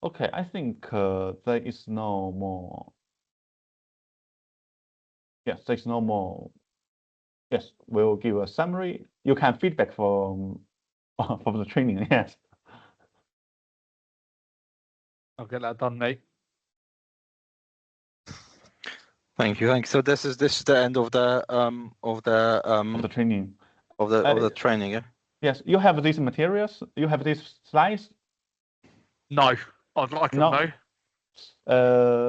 Okay, I think there is no more. Yes, there's no more. Yes, we'll give a summary. You can feedback from the training. Yes. I'll get that done, mate. Thank you. So this is the end of the training. Of the training, yeah. Yes, you have these materials. You have these slides. No, I'd like them. No.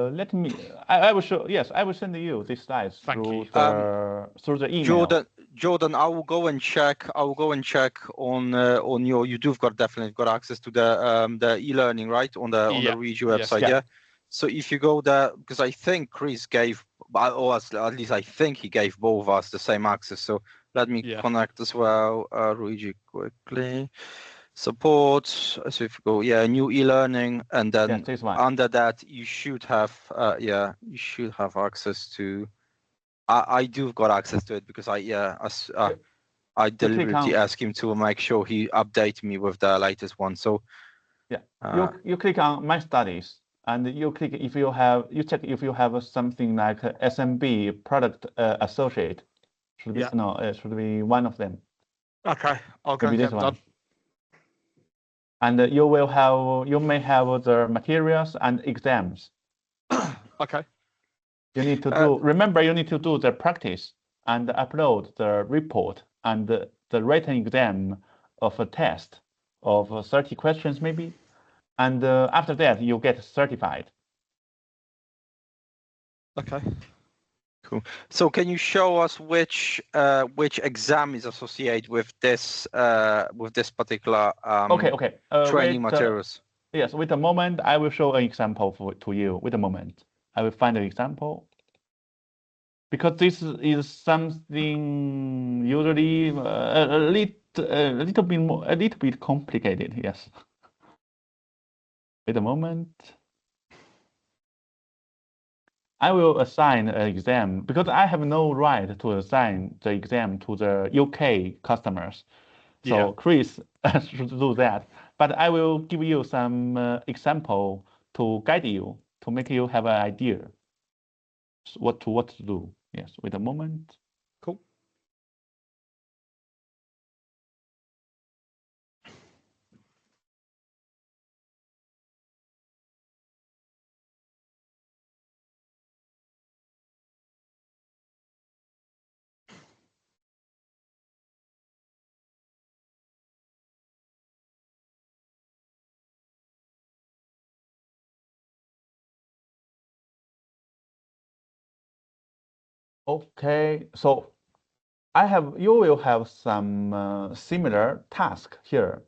Let me. I will show. Yes, I will send you these slides through the email. Jordan, I will go and check. On your. You've definitely got access to the e-learning, right, on the Regio website. Yes. Yeah. So if you go there, because I think Chris gave, or at least I think he gave both of us the same access. So let me connect as well. Luigi, quickly. Support. So if you go, new e-learning, and then under that you should have, access to. I do got access to it because I deliberately asked him to make sure he update me with the latest one. So you click on My Studies, and you click check if you have something like SMB Product Associate. Should be it should be one of them. Okay, I'll go get them done. And you may have the materials and exams. Okay. You need to do. Remember, you need to do the practice and upload the report and the written exam of a test of 30 questions maybe, and after that you get certified. Okay. Cool. So can you show us which exam is associated with this particular training materials? Yes, with the moment I will show an example to you. With the moment I will find an example. because this is something usually a little bit complicated. Yes. Wait a moment. I will assign an exam because I have no right to assign the exam to the UK customers. So Chris should do that. But I will give you some example to guide you, to make you have an idea what to do. Yes, wait a moment. Cool. Okay, so you will have some similar task here.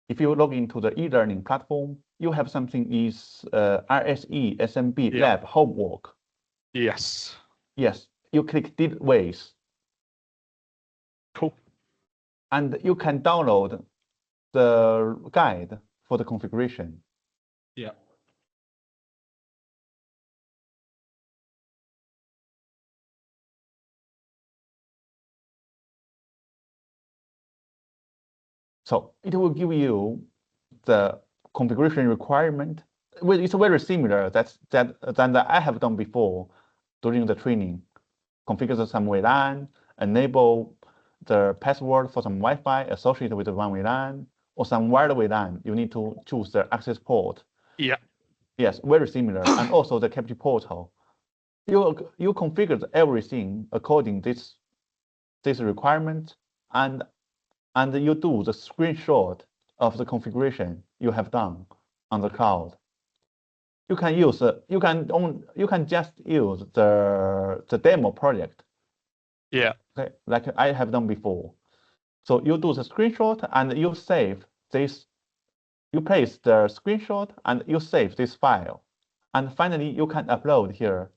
If you log into the e-learning platform, you have something is RSE SMB Lab homework. Yes. Yes, you click Did Ways. Cool. And you can download the guide for the configuration. Yeah. So it will give you the configuration requirement. Well, it's very similar than I have done before during the training. Configure some WLAN, enable the password for some Wi-Fi associated with the one WLAN, or some wired WLAN. You need to choose the access port. Yeah. Yes, very similar. And also the capture portal. You configured everything according this requirement, and you do the screenshot of the configuration you have done on the cloud. You can use you can just use the demo project. Yeah. Okay, like I have done before. So you do the screenshot and you save this. You place the screenshot and you save this file. And finally, you can upload here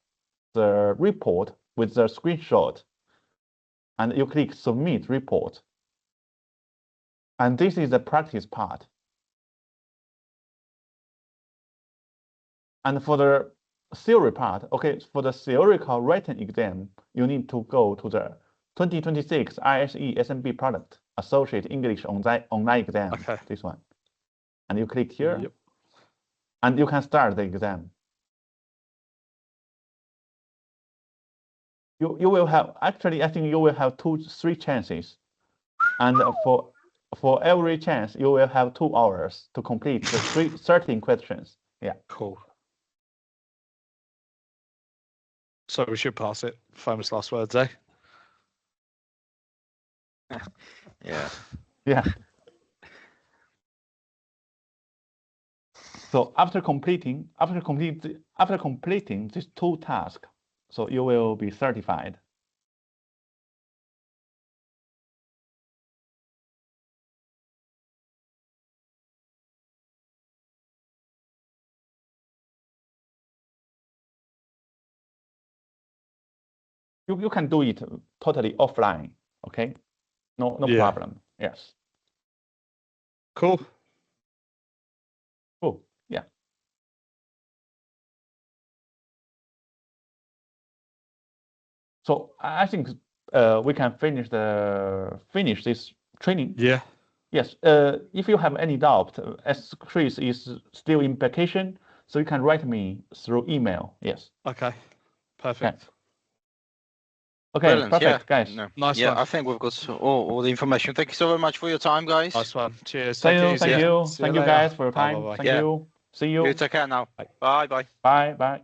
the report with the screenshot. And you click Submit Report. And this is the practice part. And for the theory part, okay, for the theoretical written exam, you need to go to the 2026 RSE SMB product, Associate English online exam, this one. And you click here, and you can start the exam. You will have, actually, I think you will have 3 chances. And for every chance, you will have 2 hours to complete the 13 questions. Yeah. Cool. So we should pass it. Famous last words, eh? Yeah. Yeah. So after completing these 2 tasks, so you will be certified. You can do it totally offline, okay? No problem. Yes. Cool. Cool. Yeah. So I think we can finish this training. Yeah. Yes. If you have any doubt, as Chris is still in vacation, so you can write me through email. Yes. Okay. Perfect. Okay. Brilliant, Perfect, yeah. guys. No. Nice yeah, one. I think we've got all the information. Thank you so very much for your time, guys. Nice one. Cheers. Thank Take you. it easy. Thank you. See Thank you you later. guys for your time. Bye. Thank you. See you. You take care now. Bye. Bye. Bye. Bye.